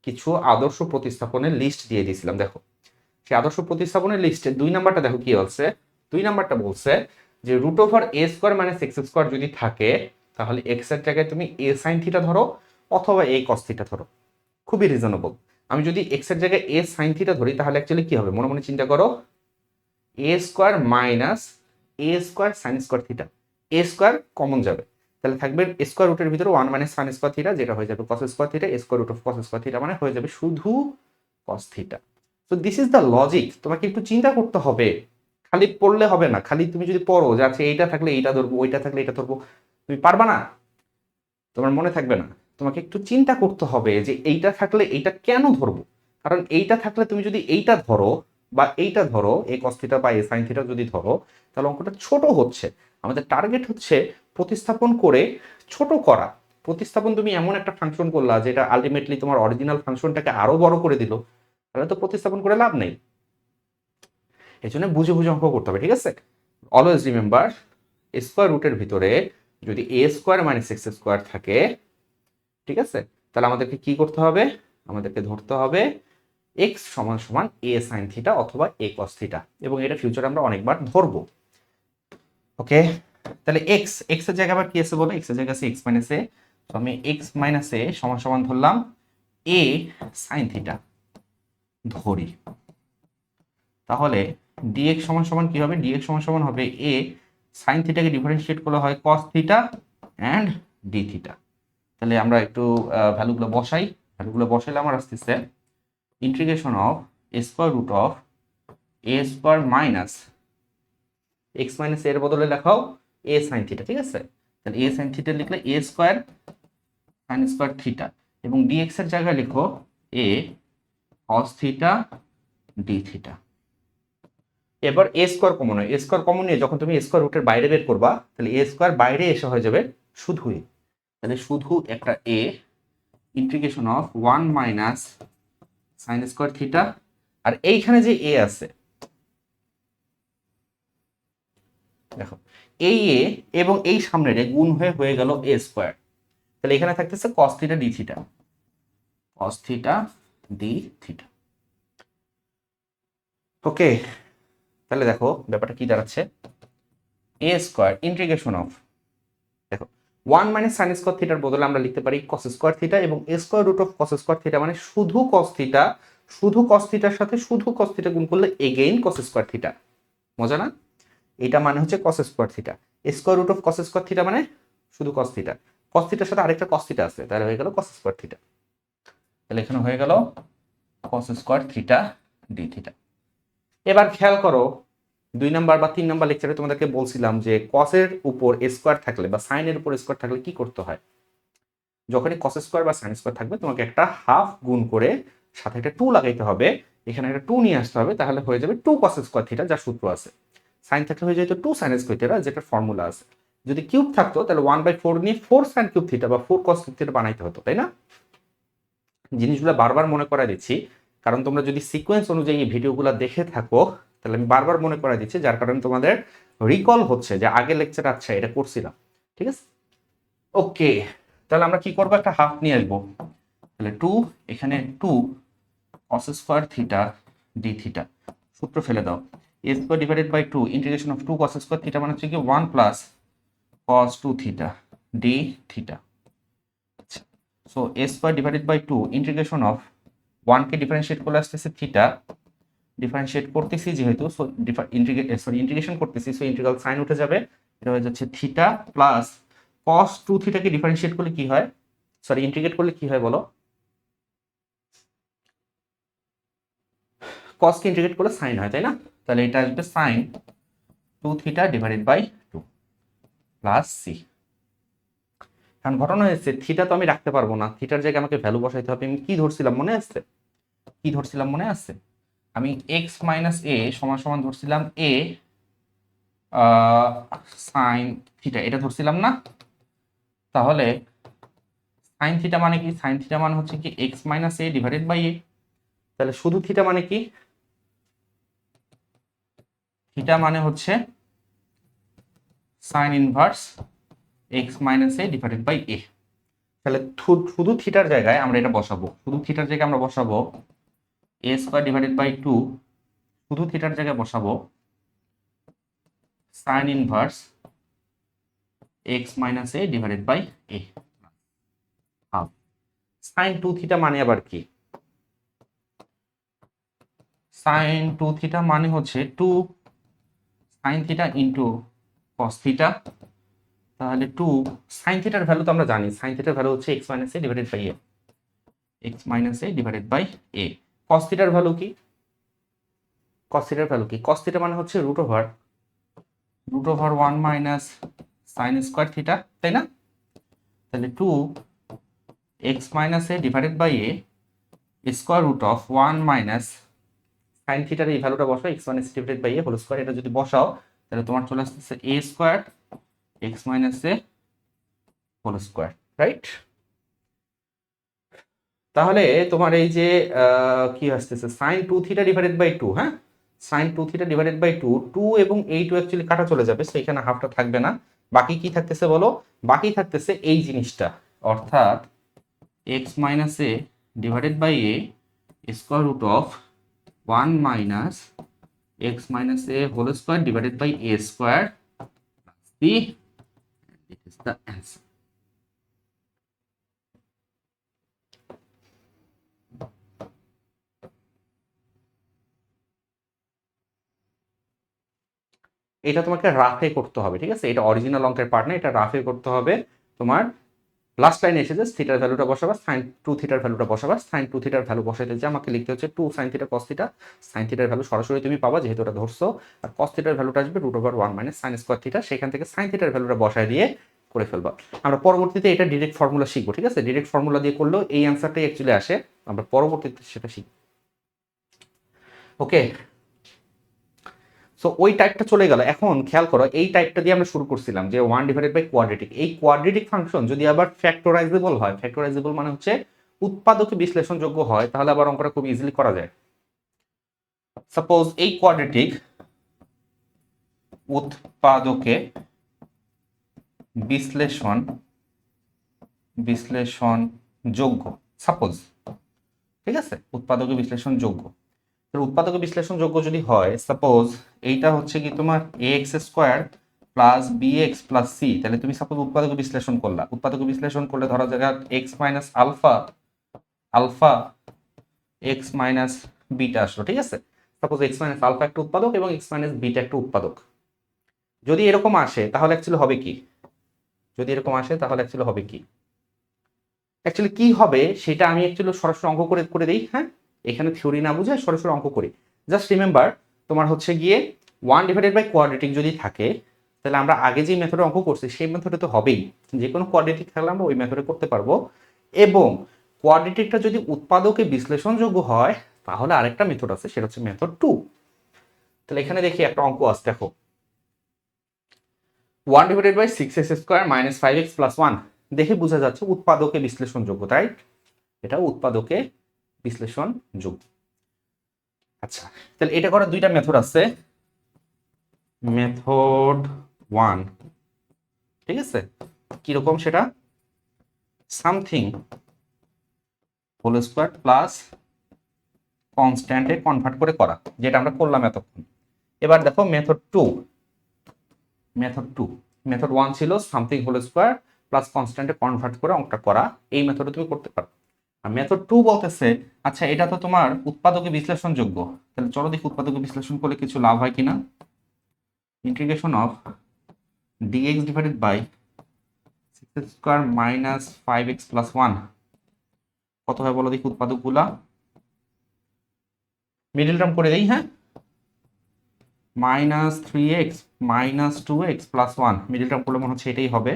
[SPEAKER 1] কিছু আদর্শ প্রতিস্থাপনের লিস্ট দিয়ে দিয়েছিলাম। দেখো সেই আদর্শ প্রতিস্থাপনের লিস্টে 2 নাম্বারটা দেখো কি বলছে। 2 নাম্বারটা বলছে যে root over a square minus x square যদি থাকে তাহলে এক্স এর জায়গায় তুমি এ সাইন থিটা ধরো অথবা এ কস থিটা ধরো। খুবই রিজনেবল। আমি যদি এক্স এর জায়গায় এ সাইন থিটা ধরি তাহলে অ্যাকচুয়ালি কি হবে মনে মনে চিন্তা করো, এ square minus a square sine square theta, A square common যাবে, তাহলে থাকবে স্কোয়ার রুটের ভিতরে 1 মাইনাস সাইন স্কোয়ার থিটা, যেটা হয়ে যাবে cos square theta, square root of cos square theta, মানে হয়ে যাবে শুধু কস থিটা। তো দিস ইজ দ্য লজিক। তোমাকে একটু চিন্তা করতে হবে, খালি পড়লে হবে না। খালি তুমি যদি পড়ো যে আচ্ছা এইটা থাকলে এইটা ধরবো, ওইটা থাকলে এটা ধরবো, তুমি পারবা না, তোমার মনে থাকবে না। তোমাকে একটু চিন্তা করতে হবে যে এইটা থাকলে এইটা কেন ধরবো, কারণ এইটা থাকলে তুমি যদি এইটা ধরো বা এইটা ধরো এ কস থিটা বা এ সাইন থিটা যদি ধরো তাহলে অঙ্কটা ছোট হচ্ছে। আমাদের টার্গেট হচ্ছে প্রতিস্থাপন করে ছোট করা। প্রতিস্থাপন তুমি এমন একটা ফাংশন করলা যেটা আলটিমেটলি তোমার অরিজিনাল ফাংশনটাকে আরো বড় করে দিল, তাহলে তো প্রতিস্থাপন করে লাভ নেই। এই জন্য বুঝে বুঝে অঙ্ক করতে হবে, ঠিক আছে? অলওয়েজ রিমেম্বার, স্কোয়ার রুটের ভিতরে যদি এ স্কোয়ার মাইনাস এক্স স্কোয়ার থাকে, ঠিক আছে, তাহলে আমাদেরকে কি করতে হবে, আমাদেরকে ধরতে হবে এক্স সমান সমান এ সাইন থিটা অথবা এ কস থিটা, এবং এটা ফিউচারে আমরা অনেকবার ধরবো। ওকে, তাহলে এক্স এক্স এর জায়গায় আবার কি আছে বলো, এক্স এর জায়গায় আছে এক্স মাইনাস এ, তো আমি এক্স মাইনাস এ সমান সমান ধরলাম এ সাইন থিটা ধরি, তাহলে ডিএক্স সমান সমান কি হবে, ডিএক্স সমান সমান হবে এ সাইন থিটাকে ডিফারেন্সিয়েট করলে হয় cos theta and d theta. তাহলে আমরা একটু ভ্যালুগুলো বসাই, ভ্যালুগুলো বসাইলে আমার আসতেছে integration of square root of a square minus x minus এর বদলে লেখাও এ সাইন থিটা, ঠিক আছে? তাহলে এ সাইন থিটা লিখলে এ স্কোয়ার সাইন স্কোয়ার থিটা, এবং ডিএক্স এর জায়গায় লিখো এ কস থিটা ডি থিটা। এবার এ স্কোয়ার কমন হয়, এ স্কোয়ার কমন নিয়ে যখন তুমি স্কোয়ার রুটের বাইরে বের করবা তাহলে এ স্কোয়ার বাইরে এসে হয়ে যাবে শুধু এ, তাহলে শুধু একটা A integration of 1 minus sine square theta, আর এইখানে যে এ আছে দেখো এই এ এবং এই সামনের এ গুণ হয়ে হয়ে গেল এ স্কোয়ার, তাহলে এখানে থাকতেছে cos theta D theta, cos theta D theta. Okay, তাহলে দেখো ব্যাপারটা কি দাঁড়াচ্ছে, এ স্কোয়ার ইন্টিগ্রেশন অফ দেখো 1 মাইনাস সাইন স্কোয়ার থিটার বদলে আমরা লিখতে পারি কস স্কোয়ার থিটা, এবং A square root of cos square theta মানে শুধু কস থিটা, শুধু কস থিটার সাথে শুধু কস থিটা গুণ করলে এগেইন কস স্কোয়ার থিটা। মজা না? এটা মানে হচ্ছে cos square theta, square root of cos square theta মানে শুধু কস থিটা, কস থিটার সাথে আরেকটা কস থিটা আছে, তাহলে হয়ে গেল কস স্কোয়ার থিটা। তাহলে এখানে হয়ে গেল কস স্কোয়ার থিটা ডি থিটা। এবার খেয়াল করো 2 নাম্বার বা 3 নাম্বার লেকচারে তোমাদেরকে বলছিলাম যে কসের উপর স্কোয়ার থাকলে বা সাইনের উপর স্কোয়ার থাকলে কি করতে হয়। যখনই কস স্কোয়ার বা সাইন স্কোয়ার থাকবে তোমাকে একটা হাফ গুণ করে সাথে একটা 2 লাগাইতে হবে, এখানে একটা 2 নিয়ে আসতে হবে, তাহলে হয়ে যাবে 2 কস স্কোয়ার থিটা, যার সূত্র আছে। সাইন থাকলে হয়ে যেত 2 সাইন স্কোয়ার থিটা, যেটা ফর্মুলা আছে। যদি কিউব থাকতো তাহলে 1/4 নিয়ে 4 সাইন কিউব থিটা বা 4 কস কিউব থিটা বানাইতে হতো, তাই না? জিনিসগুলো বারবার মনে করাই দিচ্ছি, কারণ তোমরা যদি সিকোয়েন্স অনুযায়ী এই ভিডিওগুলো দেখে থাকো তাহলে আমি বারবার মনে করাই দিচ্ছি, যার কারণে তোমাদের রিকল হচ্ছে যে আগের লেকচার আচ্ছা এটা করছিলাম, ঠিক আছে? ওকে, তাহলে আমরা কি করবো, একটা হাফ নিয়ে আসবো। তাহলে 2, এখানে 2 cos square theta D theta, সূত্র ফেলে দাও। a square divided by 2 integration of 2 cos square theta মানে হচ্ছে কি 1 plus cos 2 theta D theta. So a square divided by 2 integration of 1 কে ডিফারেন্সিয়েট করলে আসতেছে থিটা, ডিফারেন্সিয়েট করতেছি যেহেতু, সো ইন্টিগ্রেশন করতেছি, সো ইন্টিগ্রাল সাইন উঠে যাবে, এটা হয়ে যাচ্ছে থিটা প্লাস cos 2 থিটাকে ডিফারেন্সিয়েট করলে কি হয়, ইন্টিগ্রেট করলে কি হয় বলো, cos কে ইন্টিগ্রেট করলে সাইন হয়, তাই না? তাহলে এটা আসবে sine 2 theta divided by 2 plus c. কারণ ঘটনা হয়েছে থিটা তো আমি রাখতে পারবো না, থিটার জায়গায় আমাকে ভ্যালু বসাইতে হবে। আমি কি ধরছিলাম মনে আছে, মনে আছে? আমি এক্স মাইনাস এ সমান সমান ধরছিলাম এ সাইন থিটা, এটা ধরছিলাম না? তাহলে সাইন থিটা মানে কি, সাইন থিটা মানে হচ্ছে কি X minus A divided by A. তাহলে শুধু থিটা মানে কি, থিটা মানে হচ্ছে sine inverse x minus A divided by A. তাহলে শুধু থিটার জায়গায় আমরা এটা বসাবো, শুধু থিটার জায়গায় আমরা বসাবো এ স্কোয়ার ডিভাইডেড বাই 2, শুধু থিটার জায়গায় বসাবো sine inverse x minus A divided by a half. Sine 2 theta মানে আবার কি, সাইন 2 থিটা মানে হচ্ছে 2 sine theta into cos theta. তাহলে 2 সাইন থিটার ভ্যালু তো আমরা জানি, সাইন থিটার ভ্যালু হচ্ছে X minus A divided by A, X minus A divided by A. Cos থিটার ভ্যালু কি, কস থিটার ভ্যালু কি, কস থিটা মানে হচ্ছে root over 1 minus sine square theta, তাই না? তাহলে 2 x minus A divided by a square root of 1 minus sine থিটার এই ভ্যালুটা বসাও x minus divided by a whole square, এটা যদি বসাও তাহলে তোমার চলে আসতেছে a square x minus a whole square, right? তাহলে তোমার এই যে কি আসতেছে সাইন 2 থিটা ডিভাইডেড বাই 2, হ্যাঁ, সাইন 2 থিটা ডিভাইডেড বাই 2, 2 এবং এই 2 অ্যাকচুয়ালি কাটা চলে যাবে, সো এখানে হাফটা থাকবে না। বাকি কি থাকতেছে বলো, বাকি থাকতেছে এই জিনিসটা, অর্থাৎ x minus A divided by a square root of 1 minus x minus a whole square divided by a square c, this is the answer. এটা তোমাকে রাফে করতে হবে, ঠিক আছে? এটা অরিজিনাল অঙ্কের পার্ট না, এটা রাফে করতে হবে। তোমার লাস্ট লাইনে এসে জাস্ট থিটার ভ্যালুটা বসাবা, সাইন 2 থিটার ভ্যালুটা বসাবা, সাইন 2 থিটার ভ্যালু বসাইতে যে আমাকে লিখতে হচ্ছে 2 sine theta cos theta. Sine থিটার ভ্যালু সরাসরি তুমি পাবা যেহেতু এটা ধরছো, আর কস থিটার ভ্যালুটা আসবে root over 1 minus sine square theta, সেখান থেকে সাইন থিটার ভ্যালুটা বসায় দিয়ে করে ফেলবা। আমরা পরবর্তীতে এটা ডিরেক্ট ফর্মুলা শিখবো, ঠিক আছে? ডিরেক্ট ফর্মুলা দিয়ে করলেও এই অ্যান্সারটাই অ্যাকচুয়ালি আসে, আমরা পরবর্তীতে সেটা শিখব। ওকে, সো ওই টাইপটা চলে গেল। এখন খেয়াল করো, এই টাইপটা দিয়ে আমরা শুরু করছিলাম যে 1 ডিভাইডেড বাই কোয়াড্রেটিক। এই কোয়াড্রেটিক ফাংশন যদি আবার ফ্যাক্টরাইজেবল হয়, ফ্যাক্টরাইজেবল মানে হচ্ছে উৎপাদকে বিশ্লেষণযোগ্য হয়, তাহলে আবার অঙ্কটা খুব ইজিলি করা যায়। সাপোজ এই কোয়াড্রেটিক উৎপাদকে বিশ্লেষণযোগ্য, সাপোজ, ঠিক আছে? উৎপাদকে বিশ্লেষণযোগ্য, উৎপাদকে বিশ্লেষণযোগ্য যদি হয়, সাপোজ এইটা হচ্ছে কি তোমার ax square plus bx plus c, তাহলে তুমি সাপোজ উৎপাদকে বিশ্লেষণ করলা, উৎপাদকে বিশ্লেষণ করলে ধরা যাক x minus alpha alpha x minus beta আসলো, ঠিক আছে? সাপোজ x মাইনাস আলফা একটা উৎপাদক এবং x মাইনাস বিটা একটা উৎপাদক। যদি এরকম আসে তাহলে অ্যাকচুয়ালি হবে কি, যদি এরকম আসে তাহলে অ্যাকচুয়ালি হবে কি, অ্যাকচুয়ালি কি হবে সেটা আমি অ্যাকচুয়ালি সরাসরি অঙ্ক করে করে দিই। হ্যাঁ, এখানে থিওরি না বুঝে সরাসরি অঙ্ক করি। জাস্ট রিমেম্বার, তোমার হচ্ছে গিয়ে 1 ডিভাইডেড বাই কোয়াড্রেটিক যদি থাকে, তাহলে আমরা আগে যে মেথডে অঙ্ক করছি সেই মেথডে তো হবেই, যে কোনো কোয়াড্রেটিক থাকলে আমরা ওই মেথডে করতে পারবো। এবং কোয়াড্রেটিকটা যদি উৎপাদকে বিশ্লেষণযোগ্য হয় তাহলে আরেকটা মেথড আছে, সেটা হচ্ছে মেথড 2। তাহলে এখানে দেখি একটা অঙ্ক আছে, দেখো 1 divided by 6x square minus 5x plus 1, দেখে বোঝা যাচ্ছে উৎপাদকে বিশ্লেষণযোগ্য, তাই এটা উৎপাদকে বিশ্লেষণযোগ্য। আচ্ছা, তাহলে এটা করার দুইটা মেথড আছে, মেথড 1, ঠিক আছে? কিরকম সেটা, সামথিং হোল স্কোয়ার প্লাস কনস্ট্যান্টে কনভার্ট করে করা, যেটা আমরা করলাম এতক্ষণ। এবার দেখো মেথড টু, মেথড ওয়ান ছিল সামথিং হোল স্কোয়ার প্লাস কনস্ট্যান্টে কনভার্ট করে অঙ্কটা করা, এই মেথডে তুমি করতে পারো। আর মেথড টু বলতেছে আচ্ছা এটা তো তোমার উৎপাদকে বিশ্লেষণযোগ্য, তাহলে চলো দেখি উৎপাদকে বিশ্লেষণ করলে কিছু লাভ হয় কিনা। Integration of dx divided by six square minus 5x plus 1 কত হয় বলো দেখি উৎপাদকগুলা। মিডল টার্ম করে দেই, হ্যাঁ, minus 3x minus 2x plus 1, middle term করলে মনে হচ্ছে এটাই হবে।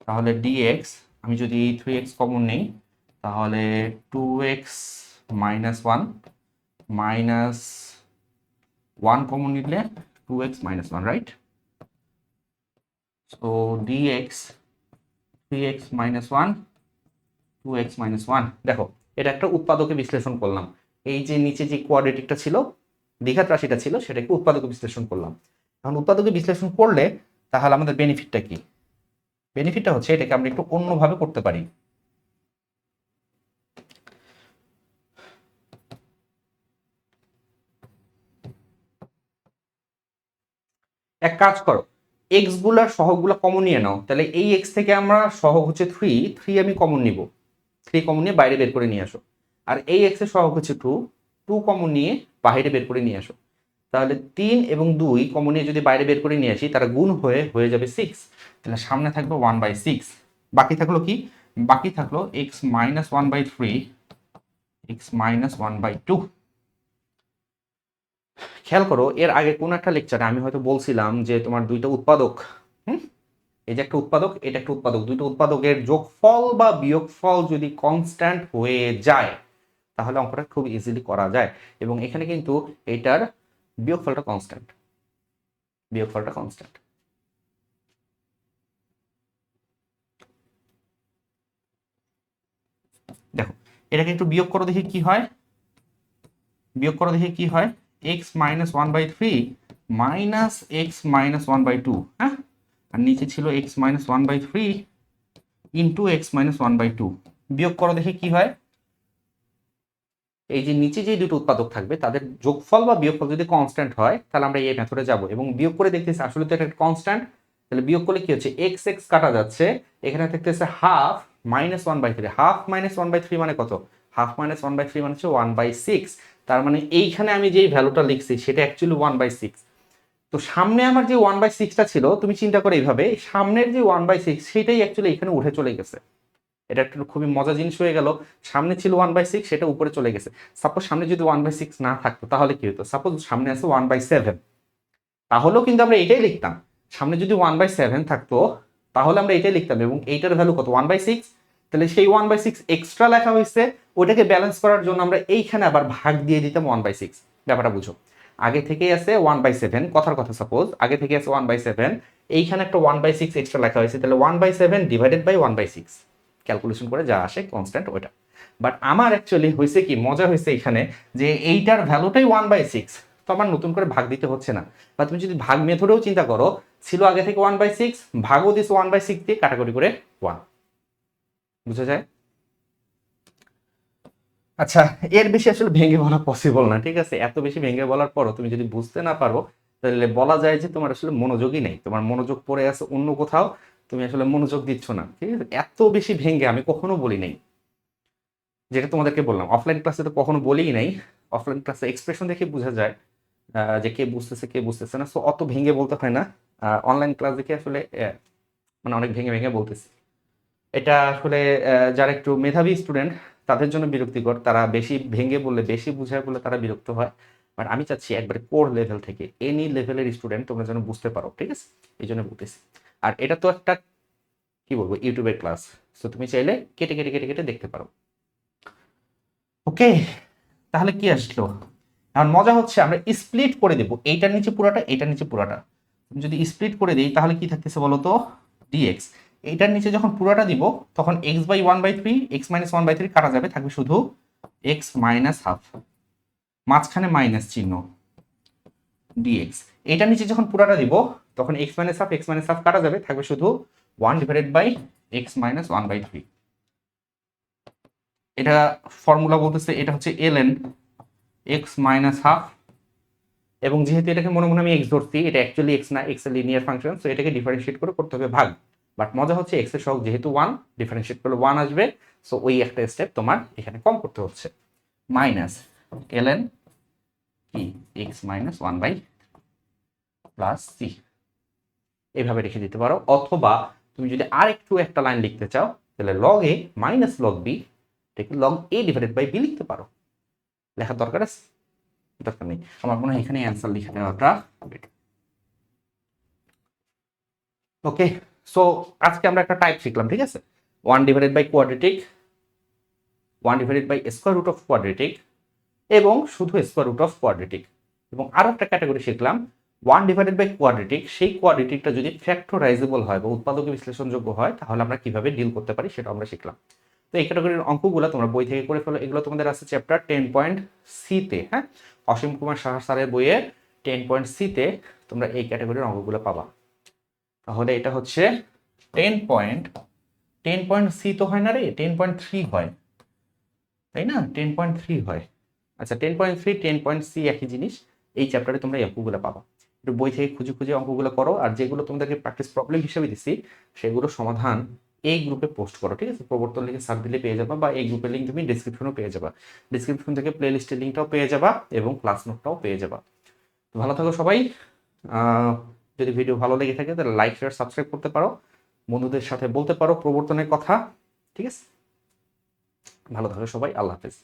[SPEAKER 1] তাহলে dx আমি যদি 3x কমন নেই তাহলে 2x মাইনাস 1 মাইনাস 1 কমন নিলে 2x minus 1, right? So dx 3x minus 1 2x minus 1। দেখো এটা একটা উৎপাদকে বিশ্লেষণ করলাম, এই যে নিচে যে কোয়াড্রেটিকটা ছিল, দ্বিঘাত রাশিটা ছিল, সেটাকে উৎপাদকে বিশ্লেষণ করলাম। এখন উৎপাদকে বিশ্লেষণ করলে তাহলে আমাদের বেনিফিটটা কি? বেনিফিটটা হচ্ছে এটাকে আমরা একটু অন্যভাবে করতে পারি। এক কাজ করো, এক্স গুলার সহগগুলা কমন নিয়ে নাও, তাহলে এই এক্স থেকে আমরা সহগ হচ্ছে 3 আমি কমন নিব, 3 কমন নিয়ে বাইরে বের করে নিয়ে আসো। আর এই এক্স এর সহগ হচ্ছে 2 কমন নিয়ে বাইরে বের করে নিয়ে আসো। তাহলে 3 এবং 2 কমন নিয়ে যদি বাইরে বের করে নিয়ে আসি, তারা গুণ হয়ে যাবে 6, তাহলে সামনে থাকবে 1/6। বাকি থাকলো কি? বাকি থাকলো এক্স মাইনাস 1/3 এক্স মাইনাস 1/2। খেয়াল করো এর আগে কোন একটা লেকচারে আমি হয়তো বলছিলাম যে তোমার দুইটা উৎপাদক, এই যে একটা উৎপাদক, এটা একটা উৎপাদক, দুইটা উৎপাদকের যোগফল বা বিয়োগফল যদি কনস্ট্যান্ট হয়ে যায় তাহলে অঙ্কটা খুব ইজিলি করা যায়। এবং এখানে কিন্তু এটার বিয়োগফলটা কনস্ট্যান্ট, বিয়োগফলটা কনস্ট্যান্ট। দেখো এটাকে একটু বিয়োগ করো দেখি কি হয়, বিয়োগ করো দেখি কি হয়। X minus 1/3 minus x minus 1/2, হ্যাঁ, আর নিচে ছিল x minus 1/3 into x minus 1/2। বিয়োগ করো দেখি কি হয়। এই যে নিচে যে দুটো উৎপাদক থাকবে তাদের যোগফল বা বিয়োগফল যদি কনস্ট্যান্ট হয় তাহলে আমরা এই মেথডে যাব এবং বিয়োগ করে দেখতেছি আসলে তো এটা একটা কনস্ট্যান্ট। তাহলে বিয়োগ করলে কি হচ্ছে, এক্স এক্স কাটা যাচ্ছে, এখানে থাকতেছে হাফ মাইনাস 1/3, হাফ মাইনাস 1/3 মানে কত? হাফ মাইনাস 1/3 মানে হচ্ছে 1/6। তার মানে এইখানে আমি যেই ভ্যালুটা লিখছি সেটা অ্যাকচুয়ালি 1/6। তো সামনে আমার যে 1/6টা ছিল, তুমি চিন্তা করে এইভাবে, সামনের যে 1/6 সেটাই অ্যাকচুয়ালি এখানে উঠে চলে গেছে। এটা একটা খুবই মজা জিনিস হয়ে গেল, সামনে ছিল 1/6 সেটা উপরে চলে গেছে। সাপোজ সামনে যদি 1/6 না থাকতো তাহলে কি হতো? সাপোজ সামনে আছে 1/7, তাহলেও কিন্তু আমরা এটাই লিখতাম। সামনে যদি 1/7 থাকতো তাহলে আমরা এটাই লিখতাম এবং এইটার ভ্যালু কত? 1/6। তাহলে সেই 1/6 এক্সট্রা লেখা হয়েছে, ওটাকে ব্যালেন্স করার জন্য আমরা এইখানে আবার ভাগ দিয়ে দিতাম 1/6। ব্যাপারটা বুঝো, আগে থেকেই আছে 1/7, কথার কথা সাপোজ আগে থেকে আছে 1/7, এইখানে একটা 1/6 এক্সট্রা লেখা হয়েছে, তাহলে 1/7 ডিভাইডেড বাই 1/6 ক্যালকুলেশন করে যা আসে কনস্ট্যান্ট ওইটা। বাট আমার অ্যাকচুয়ালি হয়েছে কি, মজা হয়েছে এখানে যে এইটার ভ্যালুটাই 1/6, তো আমার নতুন করে ভাগ দিতে হচ্ছে না। বা তুমি যদি ভাগ মেথডেও চিন্তা করো, ছিল আগে থেকে 1/6, ভাগও দিস 1/6 দিয়ে কাটাকুটি করে 1, বুঝা যায়? আচ্ছা, এর বেশি আসলে ভেঙে বলা পসিবল না, ঠিক আছে? এত বেশি ভেঙে বলার পরও তুমি যদি বুঝতে না পারো তাহলে বলা যায় যে তোমার আসলে মনোযোগই নেই, তোমার মনোযোগ পড়ে আছে অন্য কোথাও, তুমি আসলে মনোযোগ দিচ্ছ না, ঠিক আছে? এত বেশি ভেঙে আমি কখনো বলি নাই, যেটা তোমাদেরকে বললাম অফলাইন ক্লাসে তো কখনো বলিই নাই। অফলাইন ক্লাসে এক্সপ্রেশন দেখে বোঝা যায় যে কে বুঝতেছে কে বুঝতেছে না, সো অত ভেঙে বলতে হয় না। অনলাইন ক্লাস দেখে আসলে মানে অনেক ভেঙে ভেঙে বলতেছি। এটা আসলে যারা একটু মেধাবী স্টুডেন্ট তাদের জন্য বিরক্তিকর, তারা বেশি ভেঙে বললে বেশি বুঝায় বললে তারা বিরক্ত হয়। বাট আমি চাচ্ছি একবারে কোর লেভেল থেকে এনি লেভেলের স্টুডেন্ট তোমরা যেন বুঝতে পারো, ঠিক আছে? এই জন্য বলতেছি। আর এটা তো একটা কি বলবো ইউটিউবের ক্লাস, সো তুমি চাইলে কেটে কেটে কেটে কেটে দেখতে পারো। ওকে, তাহলে কি আসলো? এখন মজা হচ্ছে আমরা স্প্লিট করে দেবো, এইটার নিচে পুরাটা এইটার নিচে পুরাটা। যদি স্প্লিট করে দিই তাহলে কি থাকতেছে বলো তো? ডিএক্স। এইটার নিচে যখন পুরাটা দিব তখন x/1/3 x-1/3 কাটা যাবে, থাকবে শুধু x মাইনাস হাফ, মাঝখানে মাইনাস চিহ্ন ডিএক্স। এইটার নিচে যখন পুরাটা দিব তখন x মাইনাস হাফ কাটা যাবে, থাকবে শুধু 1/x - 1/3। এটা ফর্মুলা বলতেছে এটা হচ্ছে ln x মাইনাস হাফ, এবং যেহেতু এটাকে মনে মনে আমি এক্স ধরছি, এটা অ্যাকচুয়ালি এক্স না, এক্স এর লিনিয়ার ফাংশন, সো এটাকে ডিফারেন্সিয়েট করে করতে হবে ভাগ। বাট মজা হচ্ছে এক্স এর সহগ যেহেতু 1, ডিফারেন্সিয়েট করলে 1 আসবে, সো ওই একটা স্টেপ তোমার এখানে কম করতে হচ্ছে। মাইনাস ln কি x minus 1 by plus c, এইভাবে রেখে দিতে পারো। অথবা তুমি যদি আর একটু একটা লাইন লিখতে চাও তাহলে log a minus log b, এটাকে log a divided by b লিখতে পারো। লেখার দরকার আছে? দরকার নেই। আমার মনে হয় এখানে অ্যান্সার লিখে দেওয়াটা better। ওকে, সো আজকে আমরা একটা টাইপ শিখলাম, ঠিক আছে? 1 divided by quadratic, 1 divided by square root of quadratic, এবং শুধু স্কোয়ার রুট অফ কোয়াড্রেটিক। এবং আরো একটা ক্যাটাগরি শিখলাম 1 ডিভাইডেড বাই কোয়াড্রেটিক, সেই কোয়াড্রেটিকটা যদি ফ্যাক্টরাইজেবল হয় বা উৎপাদকে বিশ্লেষণযোগ্য হয় তাহলে আমরা কিভাবে ডিল করতে পারি সেটা আমরা শিখলাম। তো এই ক্যাটাগরির অঙ্কগুলো তোমরা বই থেকে করে ফেলো, এগুলো তোমাদের আছে চ্যাপ্টার 10.c-তে। হ্যাঁ, অসীম কুমার সাহা স্যারের বইয়ে 10.c-তে তোমরা এই ক্যাটাগরির অঙ্কগুলো পাবা। তাহলে এটা হচ্ছে 10.c তো হয় না রে, 10.3 হয়, তাই না? 10.3 হয়। আচ্ছা, 10.3 10.c একই জিনিস। এই চ্যাপ্টারে তোমরা এই অঙ্কগুলো পাবা। একটু বই থেকে খুঁজে খুঁজে অঙ্কগুলো করো, আর যেগুলো তোমাদেরকে প্র্যাকটিস প্রবলেম হিসেবে দিচ্ছি সেগুলো সমাধান এই গ্রুপে পোস্ট করো, ঠিক আছে? প্রবর্তন লিখে সার্চ দিলে পেয়ে যাবা, বা এই গ্রুপের লিঙ্ক তুমি ডিসক্রিপশনেও পেয়ে যাবা। ডিসক্রিপশন থেকে প্লে লিস্টের লিঙ্কটাও পেয়ে যাবা এবং ক্লাস নোটটাও পেয়ে যাবা। তো ভালো থাকো সবাই। যদি ভিডিও ভালো লেগে থাকে তাহলে লাইক শেয়ার সাবস্ক্রাইব করতে পারো, বন্ধুদের সাথে বলতে পারো প্রবর্তনের কথা, ঠিক আছে? ভালো থাকো সবাই, আল্লাহ হাফেজ।